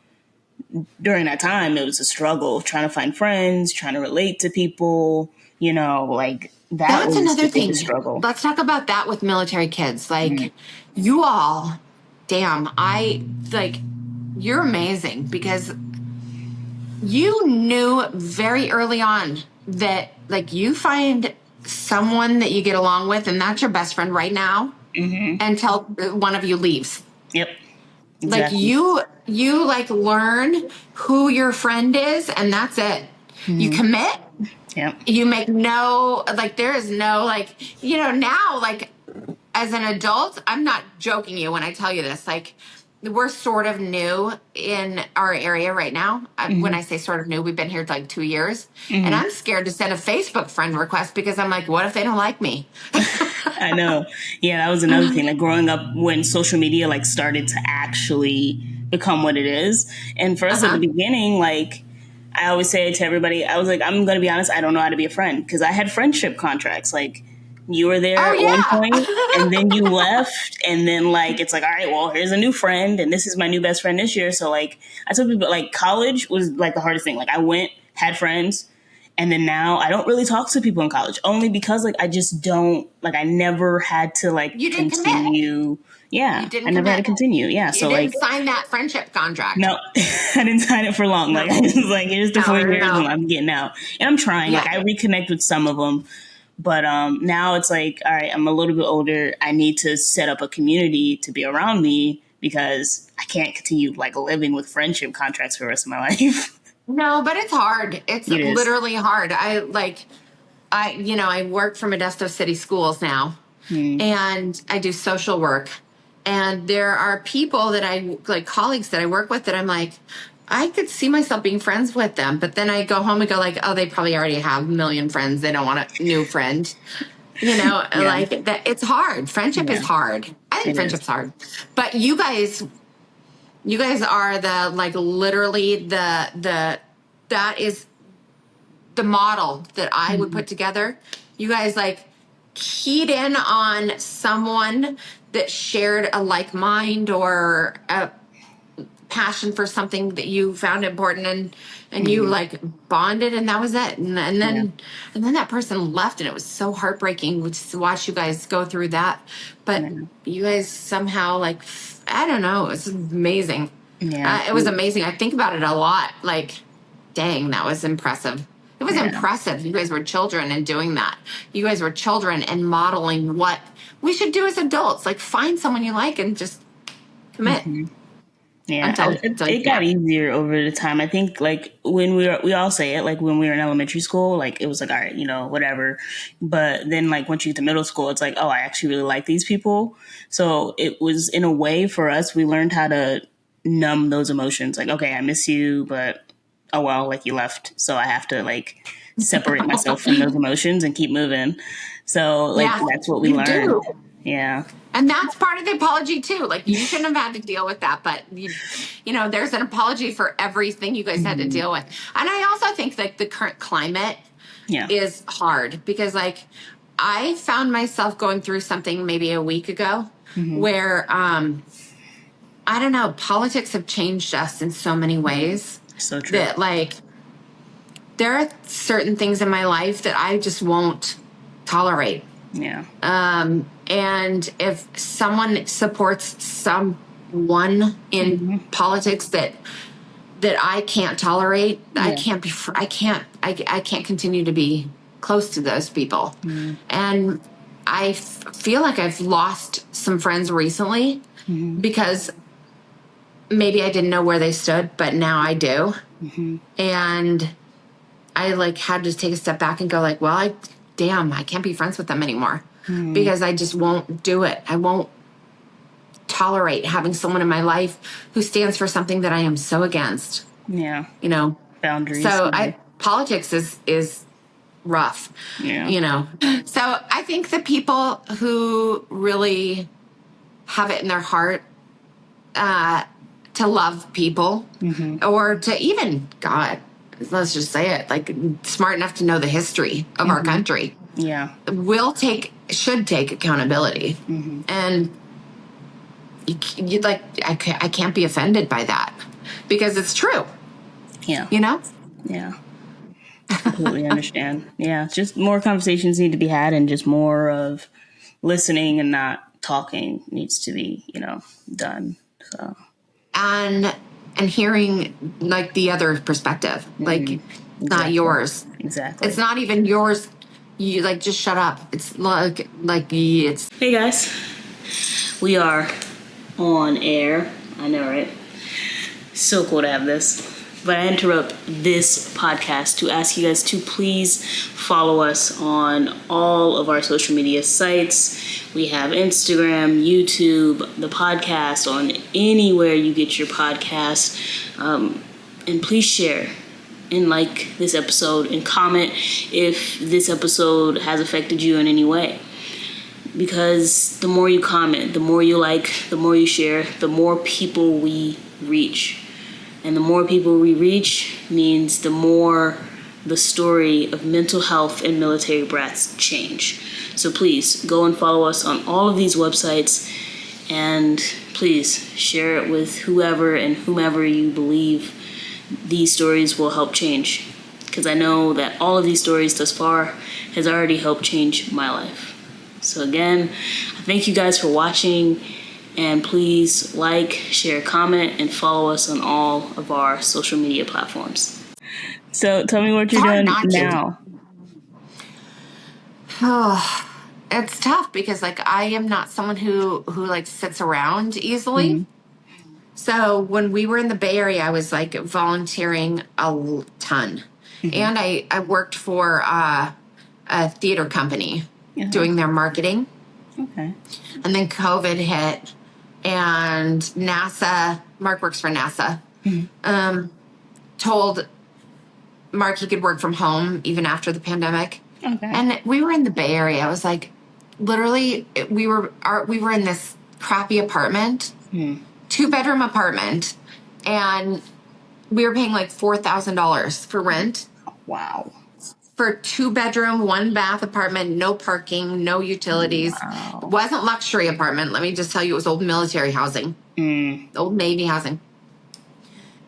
during that time, it was a struggle trying to find friends, trying to relate to people, you know, like that's another thing. Struggle. Let's talk about that with military kids. Like you all, damn, you're amazing because you knew very early on that like you find someone that you get along with and that's your best friend right now until one of you leaves. Yep. Exactly. Like you like learn who your friend is and that's it. You commit. Yep. You make no, like there is no like, you know, now like as an adult, I'm not joking you when I tell you this, like we're sort of new in our area right now. When I say sort of new, we've been here like 2 years and I'm scared to send a Facebook friend request because I'm like, what if they don't like me? I know. Yeah, that was another thing. Like growing up when social media like started to actually become what it is. And for us at the beginning, like I always say to everybody, I was like, I'm going to be honest, I don't know how to be a friend because I had friendship contracts. Like You were there Oh at one yeah. point, and then you left, and then like it's like, all right, well, here's a new friend, and this is my new best friend this year. So like I tell people, like college was like the hardest thing. Like I went, had friends, and then now I don't really talk to people in college, only because like I just don't like I never had to like You didn't commit. continue. Yeah, You didn't I never had to commit. continue. Yeah, You so like didn't sign that friendship contract. no, I didn't sign it for long. No. Like I was like, here's the No, 4 years, no. and I'm getting out, and I'm trying. Yeah. Like I reconnect with some of them. But now it's like, all right, I'm a little bit older. I need to set up a community to be around me because I can't continue like living with friendship contracts for the rest of my life. No, but it's hard. It's It is. literally hard. I work for Modesto City Schools now, and I do social work. And there are people that I like, colleagues that I work with that I'm like, I could see myself being friends with them. But then I go home and go like, oh, they probably already have a million friends. They don't want a new friend. Yeah. Like that. It's hard. Friendship is hard. I think It friendship's is. hard. But you guys are the like literally that is the model that I would put together. You guys like keyed in on someone that shared a like mind or a passion for something that you found important, and you like bonded, and that was it. And then that person left, and it was so heartbreaking to watch you guys go through that. But you guys somehow like, I don't know, it was amazing. Yeah. It was amazing. I think about it a lot. Like, dang, that was impressive. It was impressive. You guys were children and doing that. You guys were children and modeling what we should do as adults. Like, find someone you like and just commit. Yeah, it got easier over the time. I think like when we all say it, like when we were in elementary school, like it was like, all right, whatever. But then like once you get to middle school, it's like, oh, I actually really like these people. So it was in a way for us, we learned how to numb those emotions. Like, okay, I miss you, but oh well, like you left. So I have to like separate myself from those emotions and keep moving. So like that's what we learned. Do. Yeah. And that's part of the apology too. Like you shouldn't have had to deal with that, but there's an apology for everything you guys had to deal with. And I also think like the current climate is hard because like I found myself going through something maybe a week ago where I don't know, politics have changed us in so many ways. So true. That like there are certain things in my life that I just won't tolerate. Yeah. And if someone supports someone in politics that I can't tolerate, I can't continue to be close to those people. And I feel like I've lost some friends recently because maybe I didn't know where they stood, but now I do. And I like had to take a step back and go like, well, I can't be friends with them anymore because I just won't do it. I won't tolerate having someone in my life who stands for something that I am so against. Yeah. Boundaries. So politics is rough. Yeah. So I think the people who really have it in their heart to love people or to even, God, let's just say it, like smart enough to know the history of our country. Yeah. Should take accountability. And you like, I can't be offended by that because it's true. Yeah. Yeah. Completely understand. Yeah. Just more conversations need to be had and just more of listening and not talking needs to be, done. So. And hearing like the other perspective, like not yours. Exactly. It's not even yours. You like just shut up. It's like it's. Hey guys, we are on air. I know, right? So cool to have this. But I interrupt this podcast to ask you guys to please follow us on all of our social media sites. We have Instagram, YouTube, the podcast on anywhere you get your podcast. And please share and like this episode and comment if this episode has affected you in any way. Because the more you comment, the more you like, the more you share, the more people we reach. And the more people we reach means the more the story of mental health and military brats change. So please go and follow us on all of these websites, and please share it with whoever and whomever you believe these stories will help change. Because I know that all of these stories thus far has already helped change my life. So again, I thank you guys for watching, and please like, share, comment, and follow us on all of our social media platforms. So tell me what you're doing now. Oh, it's tough because like I am not someone who like sits around easily. Mm-hmm. So when we were in the Bay Area, I was like volunteering a ton. Mm-hmm. And I worked for a theater company doing their marketing. Okay. And then COVID hit, and NASA, Mark works for NASA, told Mark he could work from home even after the pandemic. Okay. And we were in the Bay Area. I was like, literally, we were in this crappy apartment, 2-bedroom apartment, and we were paying like $4,000 for rent. Wow. For a 2-bedroom, 1-bath apartment, no parking, no utilities. Wow. It wasn't luxury apartment. Let me just tell you, it was old military housing, old Navy housing.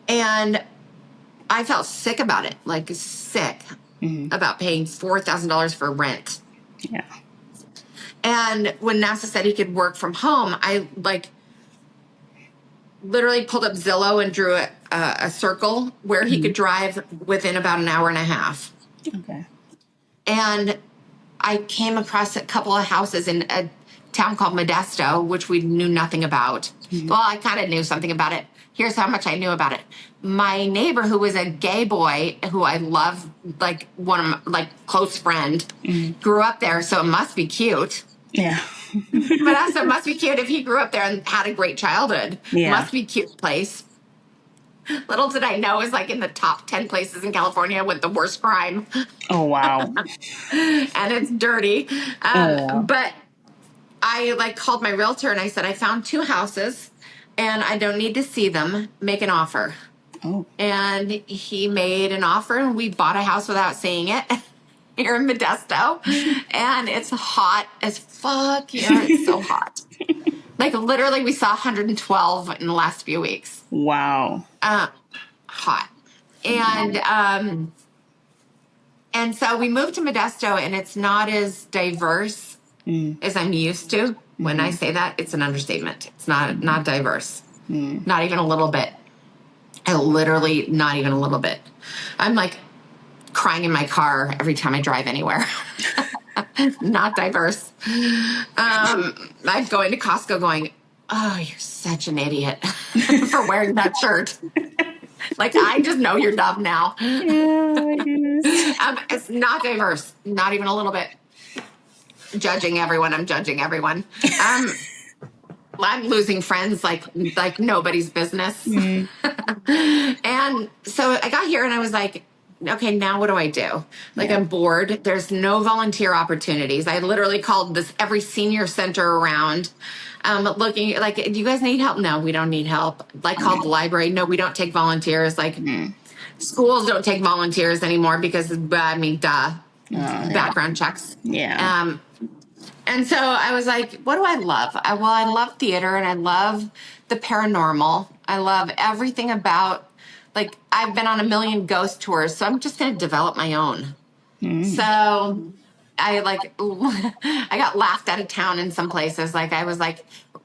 And I felt sick about it, like sick about paying $4,000 for rent. Yeah. And when NASA said he could work from home, I like literally pulled up Zillow and drew a circle where he could drive within about an hour and a half. Okay. And I came across a couple of houses in a town called Modesto, which we knew nothing about. Well, I kind of knew something about it. Here's how much I knew about it. My neighbor, who was a gay boy, who I love, like one of my close friend, grew up there, so it must be cute. Yeah. But also, it must be cute if he grew up there and had a great childhood. Yeah. Must be cute place. Little did I know, it was like in the top 10 places in California with the worst crime. Oh, wow. And it's dirty. Wow. But I called my realtor and I said, I found 2 houses and I don't need to see them. Make an offer. Oh. And he made an offer and we bought a house without seeing it here in Modesto. And it's hot as fuck. Yeah, it's so hot. Like literally we saw 112 in the last few weeks. Wow. Hot. And so we moved to Modesto, and it's not as diverse as I'm used to. When I say that, it's an understatement. It's not diverse. Not even a little bit. Literally not even a little bit. I'm like crying in my car every time I drive anywhere. Not diverse. I'm going to Costco going, oh, you're such an idiot for wearing that shirt. Like, I just know you're dumb now. It's not diverse. Not even a little bit. Judging everyone. I'm judging everyone. I'm losing friends like nobody's business. And so I got here and I was like, okay, now what do I do? I'm bored. There's no volunteer opportunities. I literally called every senior center around. Looking do you guys need help? No, we don't need help. Called the library. No, we don't take volunteers. Schools don't take volunteers anymore because, background checks. Yeah. And so I was like, what do I love? I love theater and I love the paranormal. I love everything about, I've been on a million ghost tours, so I'm just going to develop my own. So I got laughed out of town in some places. I was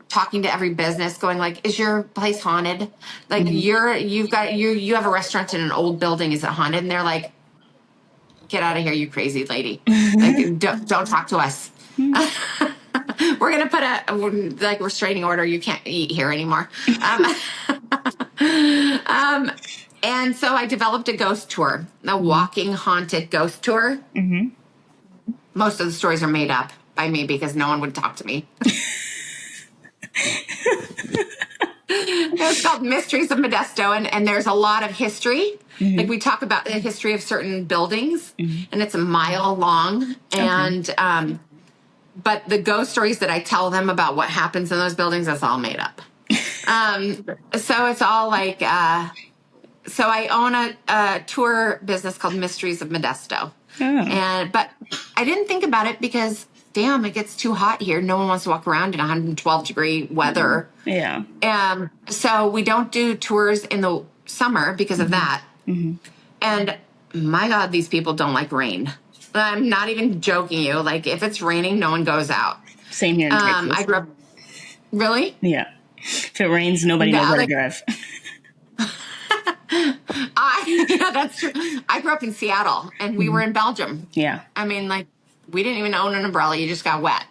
talking to every business going is your place haunted? You have a restaurant in an old building. Is it haunted? And they're like, get out of here, you crazy lady. Don't talk to us. We're going to put a restraining order. You can't eat here anymore. And so I developed a ghost tour, a walking haunted ghost tour. Most of the stories are made up by me because no one would talk to me. It's called Mysteries of Modesto, and there's a lot of history. We talk about the history of certain buildings, and it's a mile long. And but the ghost stories that I tell them about what happens in those buildings, that's all made up. So it's all so I own a tour business called Mysteries of Modesto. But I didn't think about it because damn, it gets too hot here. No one wants to walk around in 112-degree weather. Yeah. So we don't do tours in the summer because of that. And my God, these people don't like rain. I'm not even joking you. Like, if it's raining, no one goes out. Same here in Texas. I grew up. Really? Yeah. If it rains, nobody knows how to drive. Yeah, that's true. I grew up in Seattle, and we were in Belgium. Yeah. I mean, like, we didn't even own an umbrella. You just got wet.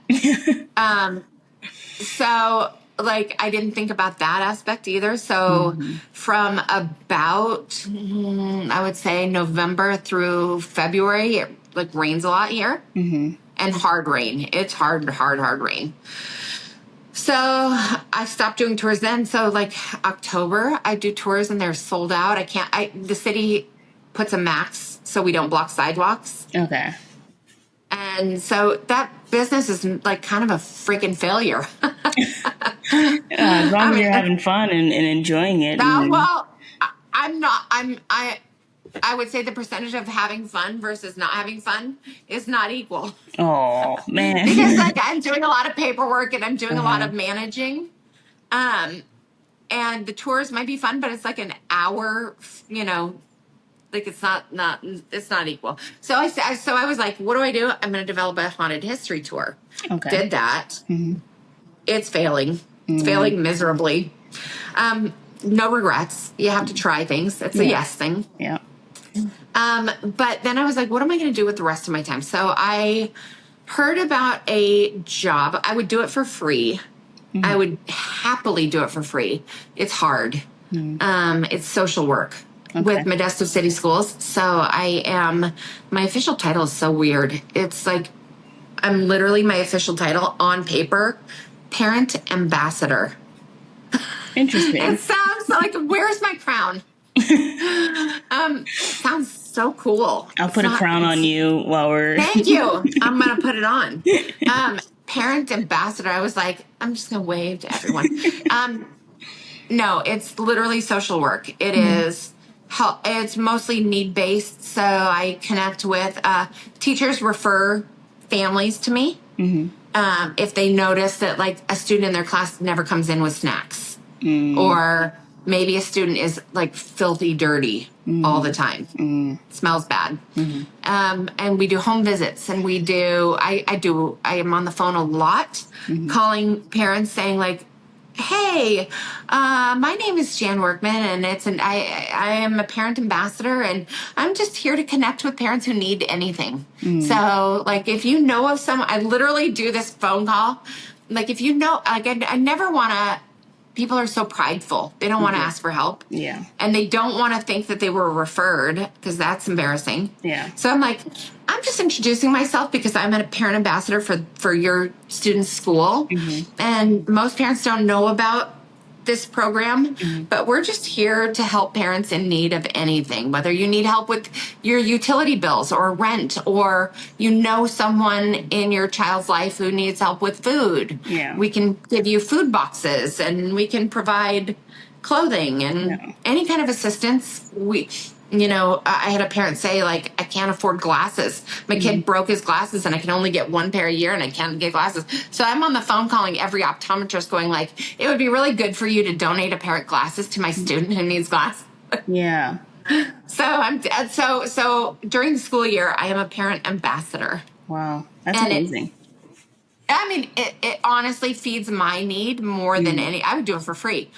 So, like, I didn't think about that aspect either. So from about, I would say November through February, it, like, rains a lot here. And hard rain. It's hard rain. So I stopped doing tours then. So, like, October, I do tours and they're sold out. The city puts a max so we don't block sidewalks. Okay. And so that business is, like, kind of a freaking failure. As long as you're having fun and enjoying it. Well, I would say the percentage of having fun versus not having fun is not equal. Oh, man. Because, like, I'm doing a lot of paperwork and I'm doing a lot of managing. And the tours might be fun, but it's like an hour, like, it's not equal. So I was like, what do I do? I'm going to develop a haunted history tour. Okay. Did that. It's failing. It's failing miserably. No regrets. You have to try things. It's a yes thing. Yeah. But then I was like, what am I going to do with the rest of my time? So I heard about a job. I would do it for free. I would happily do it for free. It's hard. It's social work with Modesto City Schools. So my official title is so weird. It's like, I'm literally, my official title on paper, parent ambassador. Interesting. It sounds like, where's my crown? Sounds so cool. I'll put a crown on you while we're... Thank you. I'm going to put it on. Parent ambassador. I was like, I'm just going to wave to everyone. No, it's literally social work. It is... It's mostly need-based, so I connect with... teachers refer families to me if they notice that, like, a student in their class never comes in with snacks. Or maybe a student is, like, filthy dirty all the time. Smells bad. And we do home visits, and I am on the phone a lot calling parents saying, like, hey, my name is Jan Workman, and I am a parent ambassador, and I'm just here to connect with parents who need anything. So, like, if you know of someone, I literally do this phone call. Like, if you know, like, I never want to, people are so prideful. They don't want to ask for help. Yeah. And they don't want to think that they were referred, because that's embarrassing. Yeah. So I'm like, I'm just introducing myself because I'm a parent ambassador for your student's school. And most parents don't know about this program, but we're just here to help parents in need of anything, whether you need help with your utility bills or rent, or someone in your child's life who needs help with food. Yeah. We can give you food boxes, and we can provide clothing and any kind of assistance. I had a parent say, like, I can't afford glasses. My kid broke his glasses, and I can only get one pair a year, and I can't get glasses. So I'm on the phone calling every optometrist going, like, it would be really good for you to donate a pair of glasses to my student who needs glasses. Yeah. So during the school year, I am a parent ambassador. Wow. That's amazing. I mean, it honestly feeds my need more than any. I would do it for free.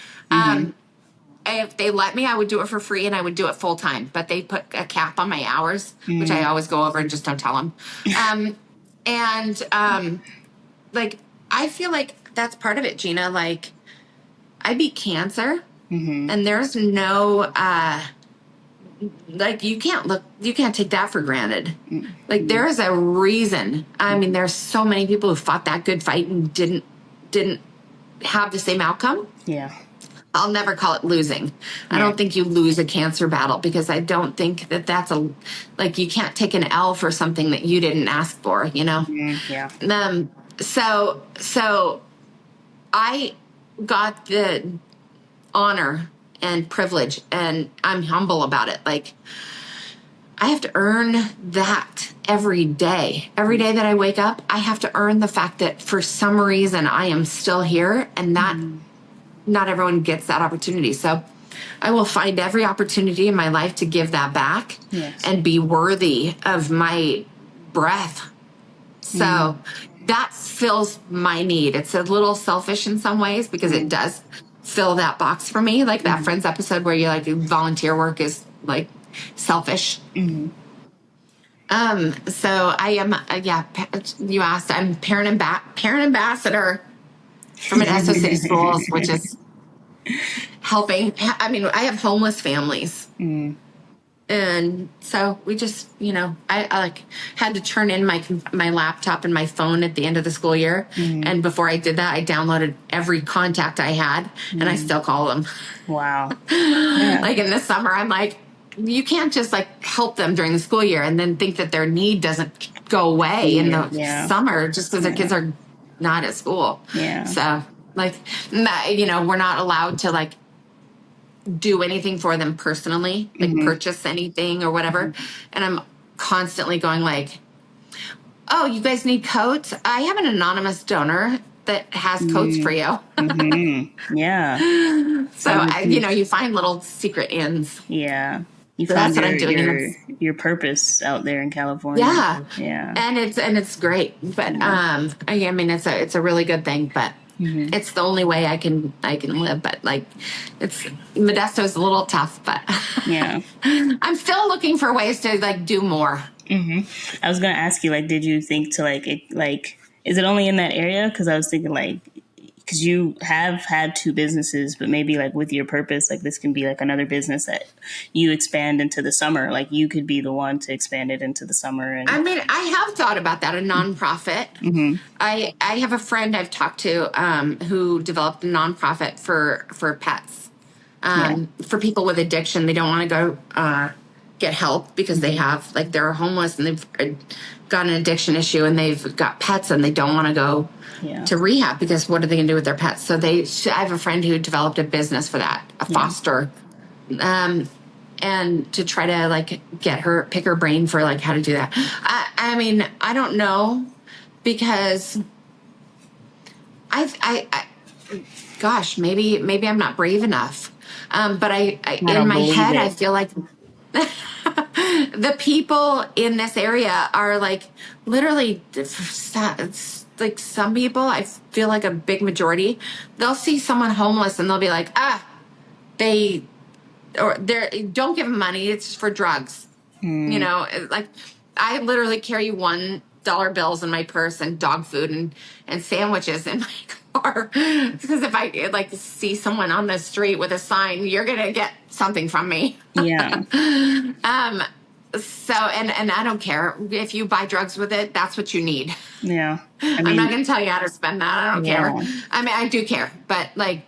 If they let me, I would do it for free, and I would do it full time. But they put a cap on my hours, which I always go over and just don't tell them. Like, I feel like that's part of it, Gina. Like, I beat cancer, and there's no, like, you can't take that for granted. Like, there is a reason. I mean, there's so many people who fought that good fight and didn't have the same outcome. Yeah. I'll never call it losing. I don't think you lose a cancer battle, because I don't think that's you can't take an L for something that you didn't ask for, Yeah. So I got the honor and privilege, and I'm humble about it. Like, I have to earn that every day. Every day that I wake up, I have to earn the fact that for some reason I am still here, and that not everyone gets that opportunity. So I will find every opportunity in my life to give that back and be worthy of my breath. So that fills my need. It's a little selfish in some ways because it does fill that box for me. Like that Friends episode where you like volunteer work is like selfish. So I am, you asked, I'm parent ambassador from an SO City Schools, which is helping. I mean, I have homeless families. And so we just, I like had to turn in my laptop and my phone at the end of the school year. And before I did that, I downloaded every contact I had and I still call them. Wow. Yeah. Like in the summer, I'm like, you can't just like help them during the school year and then think that their need doesn't go away in the summer just because their kids are not at school. Yeah. So like, we're not allowed to like do anything for them personally, like purchase anything or whatever. And I'm constantly going like, oh, you guys need coats? I have an anonymous donor that has coats for you. Yeah. So you find little secret ends. Yeah. You So found that's what I'm doing. your purpose out there in California. Yeah. Yeah. And it's great. But I mean it's a really good thing, but it's the only way I can live. But like Modesto's a little tough, but yeah. I'm still looking for ways to like do more. I was gonna ask you, like, did you think to is it only in that area? Because I was thinking because you have had two businesses, but maybe like with your purpose, like this can be like another business that you expand into the summer. Like you could be the one to expand it into the summer. And I mean, I have thought about that, a nonprofit. I have a friend I've talked to who developed a nonprofit for pets, for people with addiction. They don't want to go get help because they have like they're homeless and they've got an addiction issue and they've got pets and they don't want to go to rehab because what are they going to do with their pets? So I have a friend who developed a business for that, a foster, and to try to like pick her brain for like how to do that. I mean, I don't know because gosh, maybe I'm not brave enough. But I in my head, I feel like the people in this area are like literally like some people, I feel like a big majority, they'll see someone homeless and they'll be like, they don't give them money. It's for drugs. Like I literally carry $1 bills in my purse and dog food and sandwiches in my car. Because if I like see someone on the street with a sign, you're going to get something from me. Yeah. So, and I don't care if you buy drugs with it, that's what you need. Yeah. I'm not going to tell you how to spend that. I don't care. I mean, I do care, but like,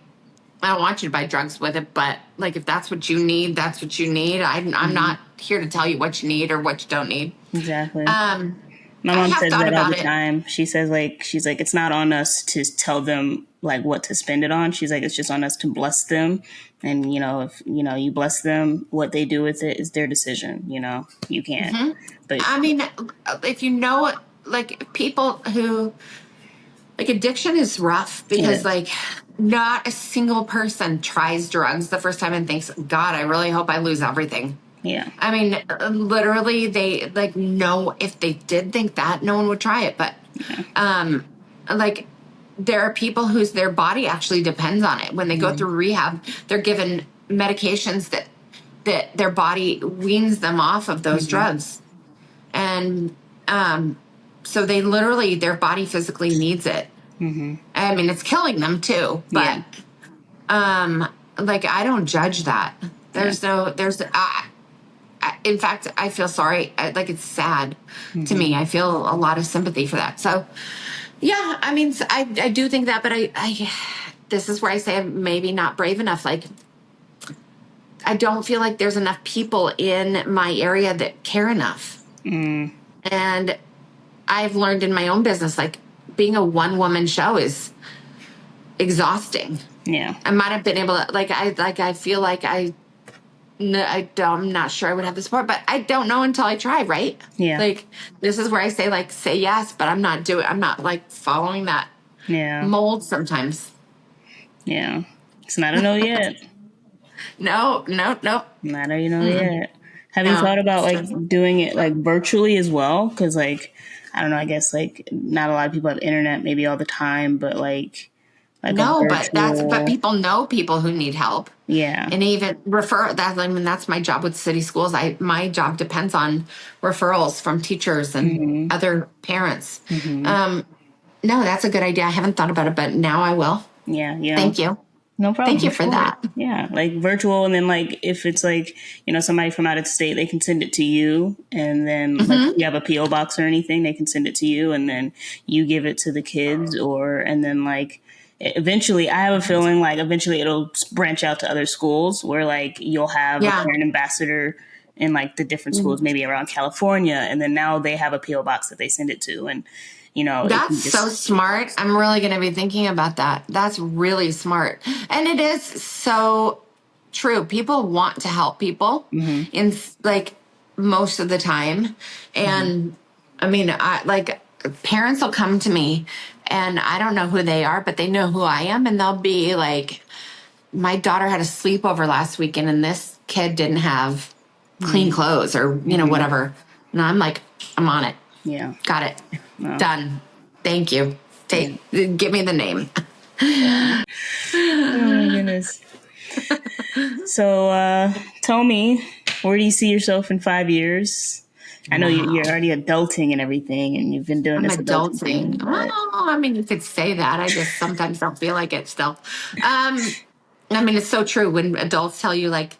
I don't want you to buy drugs with it, but like, if that's what you need, that's what you need. I'm not here to tell you what you need or what you don't need. Exactly. My mom says that all the time. She says she's like, it's not on us to tell them like what to spend it on. She's like, it's just on us to bless them. And, if, you bless them, what they do with it is their decision. You can't. But I mean, if like people who like addiction is rough because like not a single person tries drugs the first time and thinks, God, I really hope I lose everything. Yeah. I mean, literally they like know if they did think that no one would try it. But, like there are people their body actually depends on it. When they go through rehab, they're given medications that their body weans them off of those drugs. And, so they literally, their body physically needs it. I mean, it's killing them too, but, like I don't judge that. In fact, I feel sorry. Like it's sad to me. I feel a lot of sympathy for that. So, yeah, I mean, I do think that, but I this is where I say I'm maybe not brave enough. Like, I don't feel like there's enough people in my area that care enough. And I've learned in my own business, like being a one-woman show is exhausting. Yeah. I might have been able to, I feel like I no, I'm not sure I would have the support, but I don't know until I try, right? Yeah. Like, this is where I say, like, say yes, but I'm not like following that Yeah. mold sometimes. Yeah. It's not a no yet. No. Not a no yet. Have you No. thought about like doing it like virtually as well? Because like, I don't know, I guess like not a lot of people have internet maybe all the time, but like a No, but virtual. people know people who need help. Yeah. And even refer that. I mean, that's my job with city schools. My job depends on referrals from teachers and other parents. No, that's a good idea. I haven't thought about it, but now I will. Yeah. Thank you. No Thank problem. you Of for course. that. Yeah. Like virtual. And then like, if it's like, somebody from out of state, they can send it to you. And then like if you have a PO box or anything, they can send it to you and then you give it to the kids and then like, eventually, I have a feeling like eventually it'll branch out to other schools where like you'll have a parent ambassador in like the different schools, maybe around California. And then now they have a PO box that they send it to. And, it That's can so just, smart. I'm really going to be thinking about that. That's really smart. And it is so true. People want to help people in like most of the time. And I mean, I like parents will come to me and I don't know who they are, but they know who I am. And they'll be like, my daughter had a sleepover last weekend and this kid didn't have clean clothes or, whatever. And I'm like, I'm on it. yeah. Got it. No. Done. Thank you. Give me the name. Oh my goodness. So tell me, where do you see yourself in 5 years? I know you're already adulting and everything, and you've been doing I'm this adulting thing. adulting. But Well, I mean, you could say that. I just sometimes don't feel like it still. I mean, it's so true when adults tell you, like,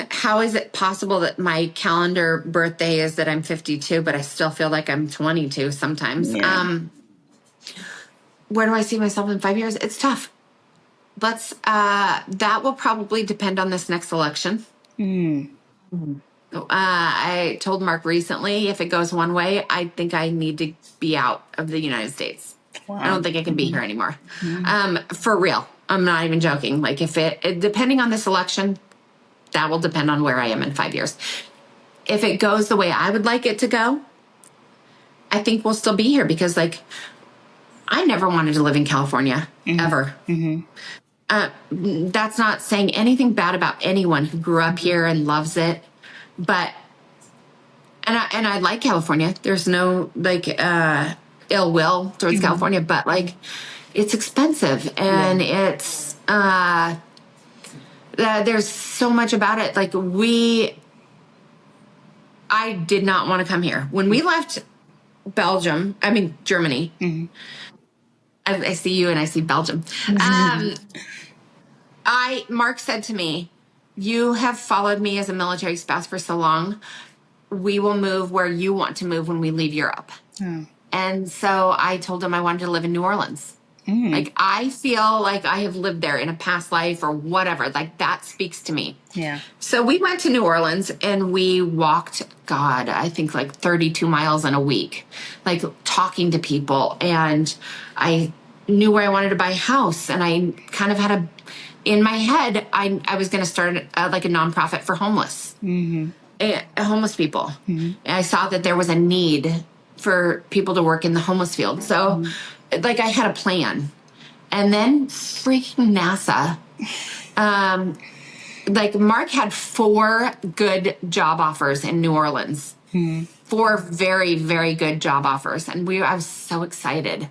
how is it possible that my calendar birthday is that I'm 52, but I still feel like I'm 22 sometimes? yeah. Where do I see myself in 5 years? It's tough. That will probably depend on this next election. I told Mark recently, if it goes one way, I think I need to be out of the United States. Wow. I don't think I can be here anymore. For real. I'm not even joking. Like if it depending on this election, that will depend on where I am in 5 years. If it goes the way I would like it to go, I think we'll still be here because like I never wanted to live in California ever. That's not saying anything bad about anyone who grew up here and loves it, but and I like California. There's no like ill will towards California, but like it's expensive and it's there's so much about it. Like I did not want to come here when we left Germany. I see you and I see Belgium. Mark said to me, you have followed me as a military spouse for so long. We will move where you want to move when we leave Europe. And so I told him I wanted to live in New Orleans. Like I feel like I have lived there in a past life or whatever. Like that speaks to me. Yeah. So we went to New Orleans and we walked, God, I think like 32 miles in a week, like talking to people. And I knew where I wanted to buy a house. And I kind of had in my head, I was going to start like a nonprofit for homeless, homeless people. And I saw that there was a need for people to work in the homeless field. So like I had a plan. And then freaking NASA, like Mark had 4 good job offers in New Orleans, 4 very, very good job offers. And I was so excited.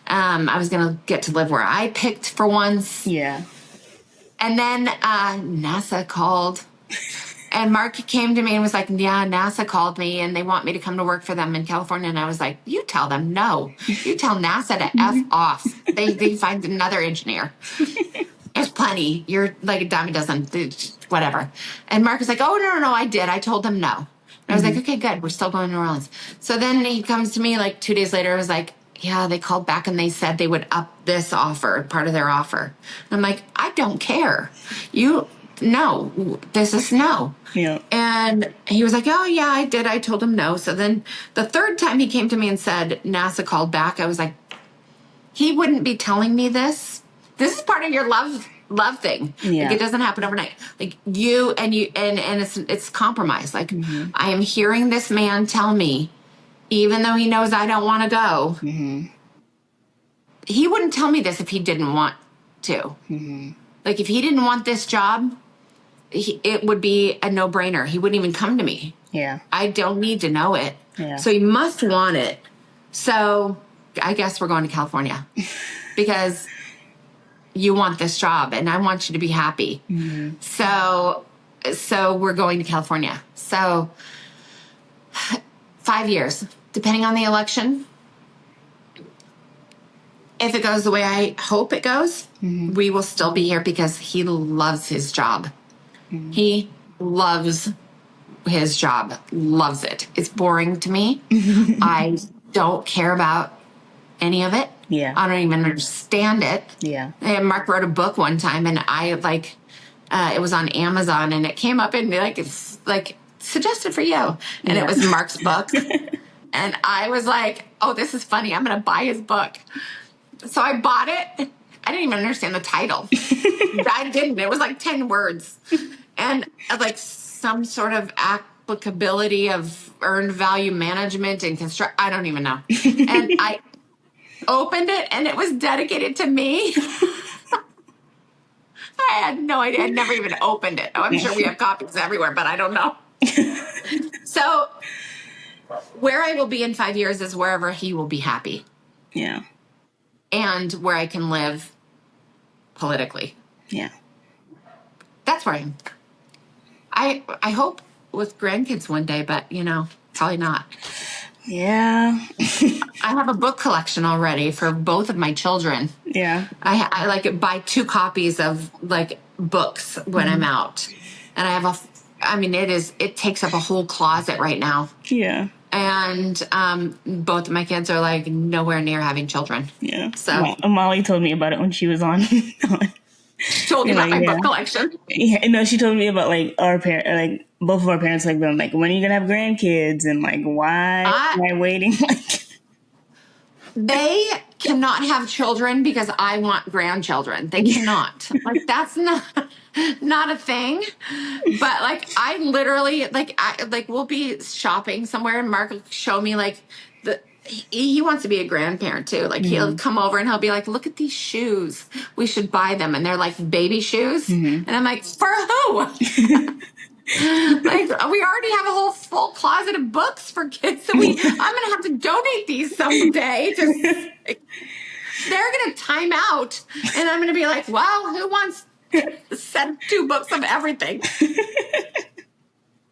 I was going to get to live where I picked for once. Yeah. And then NASA called. And Mark came to me and was like, yeah, NASA called me and they want me to come to work for them in California. And I was like, you tell them no. You tell NASA to F off. They find another engineer. There's plenty. You're like a dime a dozen, whatever. And Mark was like, oh, no, I did. I told them no. And I was like, okay, good. We're still going to New Orleans. So then he comes to me like 2 days later. I was like, yeah, they called back and they said they would up this offer, part of their offer. And I'm like, I don't care. No, this is no. Yeah. And he was like, oh, yeah, I did. I told him no. So then the third time he came to me and said, NASA called back, I was like, he wouldn't be telling me this. This is part of your love love thing. Yeah. Like, it doesn't happen overnight. Like, and it's compromise. Like, I am hearing this man tell me, even though he knows I don't want to go, he wouldn't tell me this if he didn't want to. Like, if he didn't want this job, it would be a no-brainer. He wouldn't even come to me. Yeah. I don't need to know it. Yeah. So he must want it. So I guess we're going to California because you want this job and I want you to be happy. So we're going to California. So 5 years, depending on the election. If it goes the way I hope it goes, we will still be here because he loves his job. He loves his job, loves it. It's boring to me. I don't care about any of it. Yeah. I don't even understand it. Yeah. And Mark wrote a book one time, and I it was on Amazon, and it came up and it's like suggested for you, and it was Mark's book, and I was like, oh, this is funny. I'm gonna buy his book. So I bought it. I didn't even understand the title. I didn't. It was like 10 words, and like some sort of applicability of earned value management and construct. I don't even know. And I opened it, and it was dedicated to me. I had no idea. I'd never even opened it. Oh, I'm sure we have copies everywhere, but I don't know. So where I will be in 5 years is wherever he will be happy. Yeah. And where I can live politically. Yeah. That's where I am. I hope with grandkids one day, but, probably not. Yeah. I have a book collection already for both of my children. Yeah. I like buy 2 copies of like books when I'm out. And I have it takes up a whole closet right now. Yeah. And both of my kids are like nowhere near having children. Yeah. So Molly told me about it when she was on. Told you about my book collection. Yeah, no, she told me about like our parents, like both of our parents, like them, like when are you gonna have grandkids, and like why am I waiting? They cannot have children because I want grandchildren. They cannot. Like, that's not a thing. But like, I literally we'll be shopping somewhere and Mark will show me like he wants to be a grandparent too. Like he'll come over and he'll be like, look at these shoes. We should buy them. And they're like baby shoes. And I'm like, for who? Like, we already have a whole full closet of books for kids. So I'm going to have to donate these someday. They're going to time out. And I'm going to be like, well, who wants to send 2 books of everything?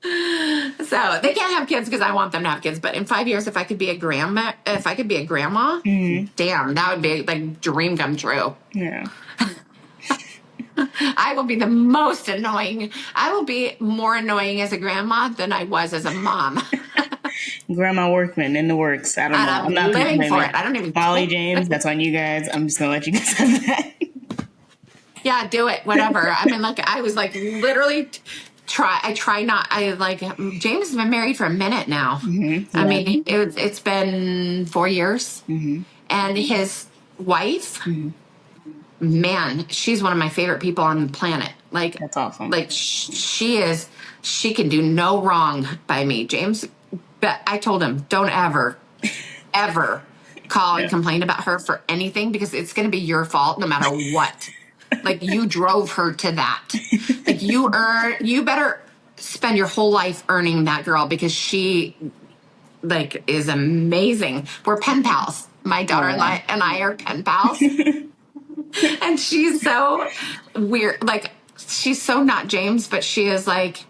So they can't have kids because I want them to have kids. But in 5 years, if I could be a grandma, damn, that would be like dream come true. Yeah. I will be the most annoying. I will be more annoying as a grandma than I was as a mom. Grandma Workman in the works. I don't know. I'm not living for it. I don't even. Molly James, that's on you guys. I'm just gonna let you guys have that. Yeah, do it. Whatever. I mean, like I was like literally. James has been married for a minute now. Yeah. I mean, it's been 4 years. And his wife, man, she's one of my favorite people on the planet. Like, that's awesome. Like she can do no wrong by me. James, but I told him, don't ever call and complain about her for anything because it's going to be your fault no matter what. Like, you drove her to that. Like, you better spend your whole life earning that girl because she, like, is amazing. We're pen pals. My daughter and I are pen pals. And she's so weird. Like, she's so not James, but she is, like,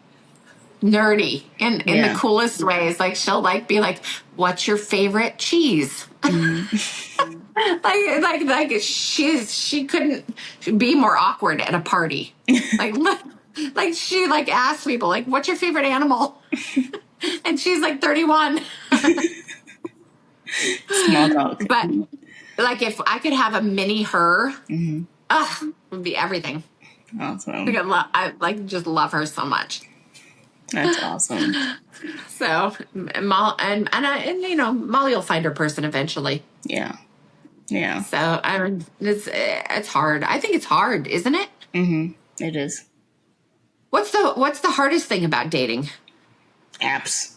nerdy in the coolest ways. Like, she'll, like, be like, what's your favorite cheese? Like she couldn't be more awkward at a party. Like she like asks people like, "What's your favorite animal?" And she's like 31. Small talk. But like if I could have a mini her, it would be everything. Awesome. I just love her so much. That's awesome. So Molly will find her person eventually. Yeah. Yeah. So it's hard. I think it's hard, isn't it? It is. What's the hardest thing about dating? Apps.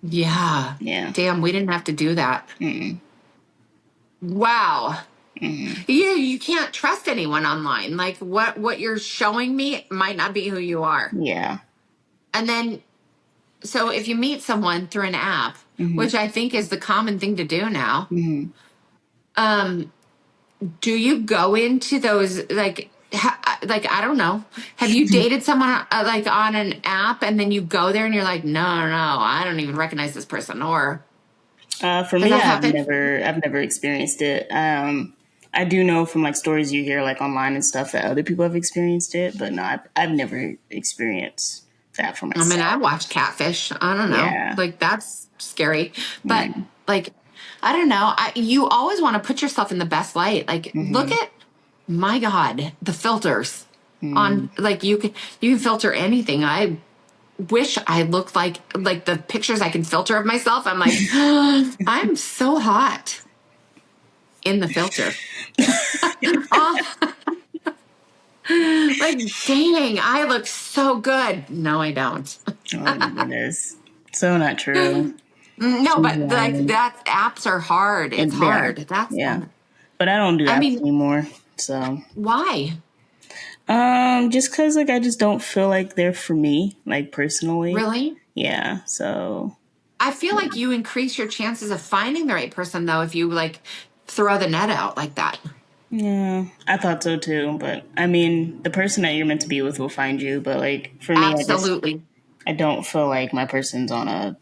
Yeah. Yeah. Damn, we didn't have to do that. Wow. You can't trust anyone online. Like what you're showing me might not be who you are. Yeah. And then, so if you meet someone through an app, which I think is the common thing to do now, do you go into those like I don't know? Have you dated someone like on an app and then you go there and you're like, no, I don't even recognize this person, or For has me, that I've happened? never experienced it. I do know from like stories you hear like online and stuff that other people have experienced it, but no, I've never experienced that for I mean, I myself. watched Catfish. I don't know. Yeah. Like that's scary. But Mm. like I don't know. You always want to put yourself in the best light. Like look Mm-hmm. at my God, the filters Mm. on like you can filter anything. I wish I looked like the pictures I can filter of myself. I'm like, I'm so hot in the filter. Oh, like, dang, I look so good. No, I don't. Oh my goodness. So not true. No, She's but like lying. that apps are hard. It's And they are. hard. That's Yeah. But I don't do I apps mean, anymore. So why? just cause like I just don't feel like they're for me, like personally. Really? Yeah. So I feel like you increase your chances of finding the right person though if you like throw the net out like that. yeah, I thought so too. But I mean, the person that you're meant to be with will find you. But like for me, Absolutely. I don't feel like my person's on a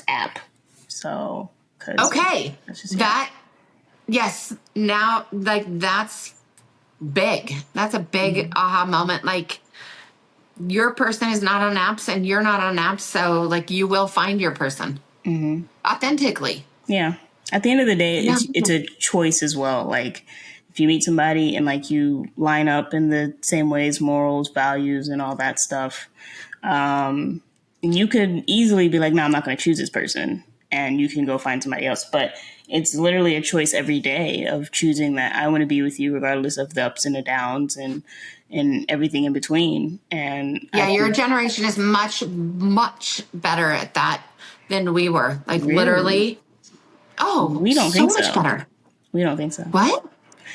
app. So because Okay. that's just yeah. That yes. Now like that's big. That's a big aha moment. Like your person is not on apps and you're not on apps, so like you will find your person authentically. Yeah. At the end of the day, Yeah. it's a choice as well. Like if you meet somebody and like you line up in the same ways, morals, values, and all that stuff, you could easily be like, no, I'm not going to choose this person, and you can go find somebody else. But it's literally a choice every day of choosing that I want to be with you regardless of the ups and the downs and everything in between. And I Yeah, your think generation is much better at that than we were. Like really, literally. Oh, we don't so think much so. better. We don't think so. What?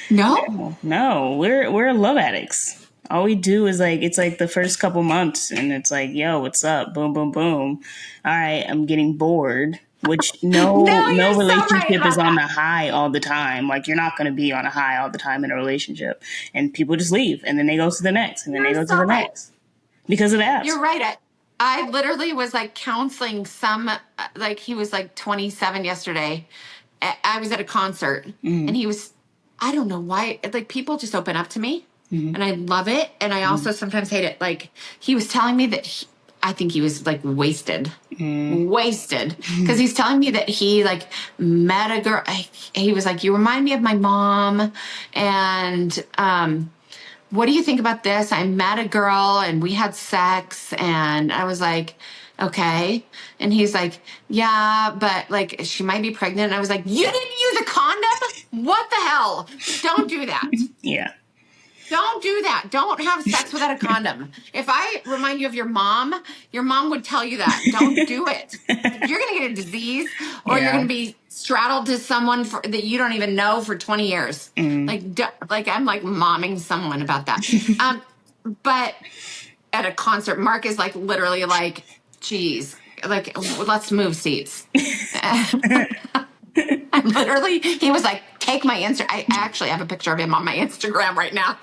No? No, we're love addicts. All we do is like it's like the first couple months, and it's like, yo, what's up? Boom, boom, boom. All right, I'm getting bored. Which No, no you're so right relationship is about on that. the high all the time. Like you're not going to be on a high all the time in a relationship, and people just leave, and then they go to the next, and then they You're go to so the right. next because of the apps. You're right. I literally was like counseling some, like he was like 27 yesterday. I was at a concert and he was, I don't know why, like people just open up to me and I love it. And I also sometimes hate it. Like he was telling me that I think he was like wasted because he's telling me that he like met a girl. He was like, you remind me of my mom. And, what do you think about this? I met a girl and we had sex. And I was like, okay. And he's like, yeah, but like she might be pregnant. And I was like, you didn't use a condom? What the hell? Don't do that. Yeah, Don't do that. Don't have sex without a condom. If I remind you of your mom would tell you that. Don't do it. You're going to get a disease or you're yeah. going to be straddled to someone that you don't even know for 20 years. Like I'm like momming someone about that. But at a concert, Mark is like literally like, geez, like let's move seats. And literally, he was like, take my Insta. I actually have a picture of him on my Instagram right now.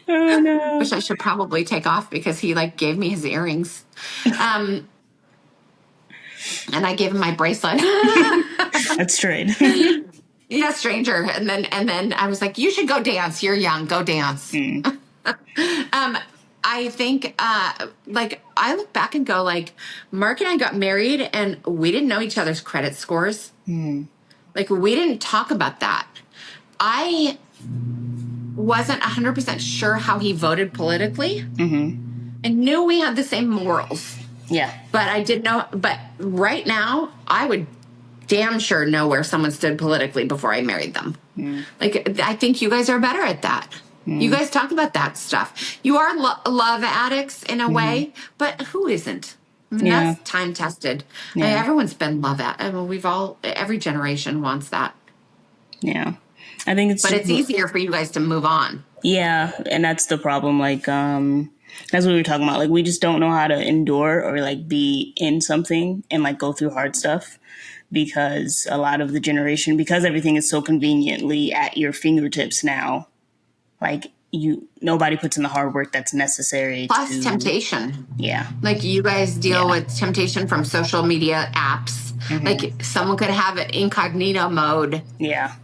Oh no. Which I should probably take off because he like gave me his earrings. And I gave him my bracelet. That's straight. Yeah, stranger. And then I was like, you should go dance. You're young. Go dance. I think like I look back and go like Mark and I got married and we didn't know each other's credit scores. Like we didn't talk about that. I wasn't 100% sure how he voted politically. I knew we had the same morals. Yeah. But I didn't know. But right now, I would damn sure know where someone stood politically before I married them. Like, I think you guys are better at that. You guys talk about that stuff. You are love addicts in a way, but who isn't? I mean, Yeah. that's time tested. Yeah. I mean, everyone's been love at. I mean, every generation wants that. Yeah. I think it's But it's easier for you guys to move on. Yeah, and that's the problem. Like, that's what we were talking about. Like, we just don't know how to endure or like be in something and like go through hard stuff, because a lot of the generation, because everything is so conveniently at your fingertips now, like nobody puts in the hard work that's necessary. Plus temptation. Yeah. Like, you guys deal with temptation from social media apps. Like, someone could have an incognito mode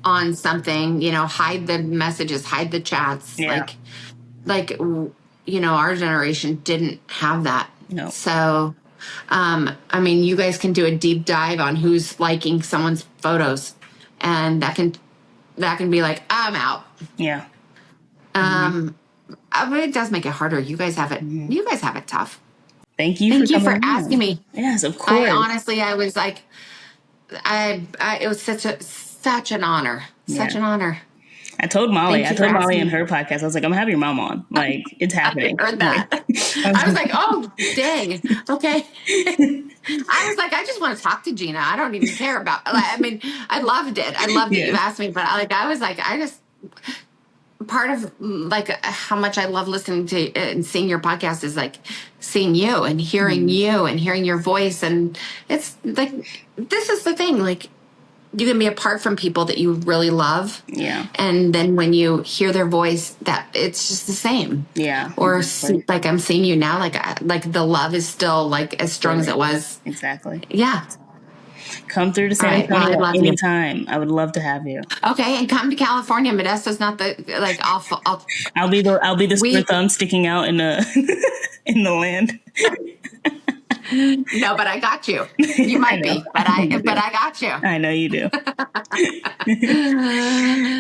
on something, hide the messages, hide the chats. Yeah. Like, our generation didn't have that. No. So, I mean, you guys can do a deep dive on who's liking someone's photos, and that can be like, I'm out. Yeah. But it does make it harder. You guys have it. You guys have it tough. Thank you for asking me. Yes, of course. I was like, it was such an honor. Such an honor. I told Molly in her podcast, I was like, I'm gonna have your mom on. Like, it's happening. I heard that. I was like, oh, dang. Okay. I was like, I just want to talk to Gina. I don't even care about, I mean, I loved it. I loved that you asked me, but I was like, part of like how much I love listening to and seeing your podcast is like seeing you and hearing your voice. And it's like, this is the thing, like, you can be apart from people that you really love. Yeah. And then when you hear their voice, that it's just the same. Yeah. Or like, I'm seeing you now, like the love is still like as strong as it was. Exactly. Yeah. Come through to San Antonio anytime. I would love to have you. Okay, and come to California. Modesto's not the like. I'll be the square thumb sticking out in the in the land. No, but I got you. You might be, but I got you. I know you do. I've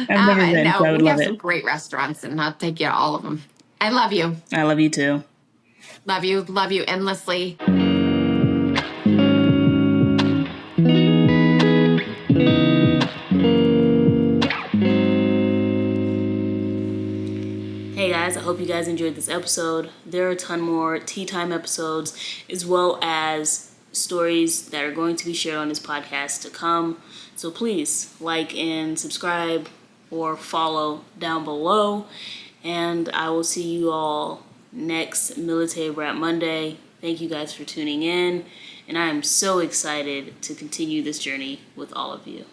never been, so I would love it. We have some great restaurants, and I'll take you to all of them. I love you. I love you too. Love you endlessly. Hey guys, I hope you guys enjoyed this episode. There are a ton more tea time episodes, as well as stories that are going to be shared on this podcast to come. So please like and subscribe or follow down below. And I will see you all next Military Brat Monday. Thank you guys for tuning in. And I am so excited to continue this journey with all of you.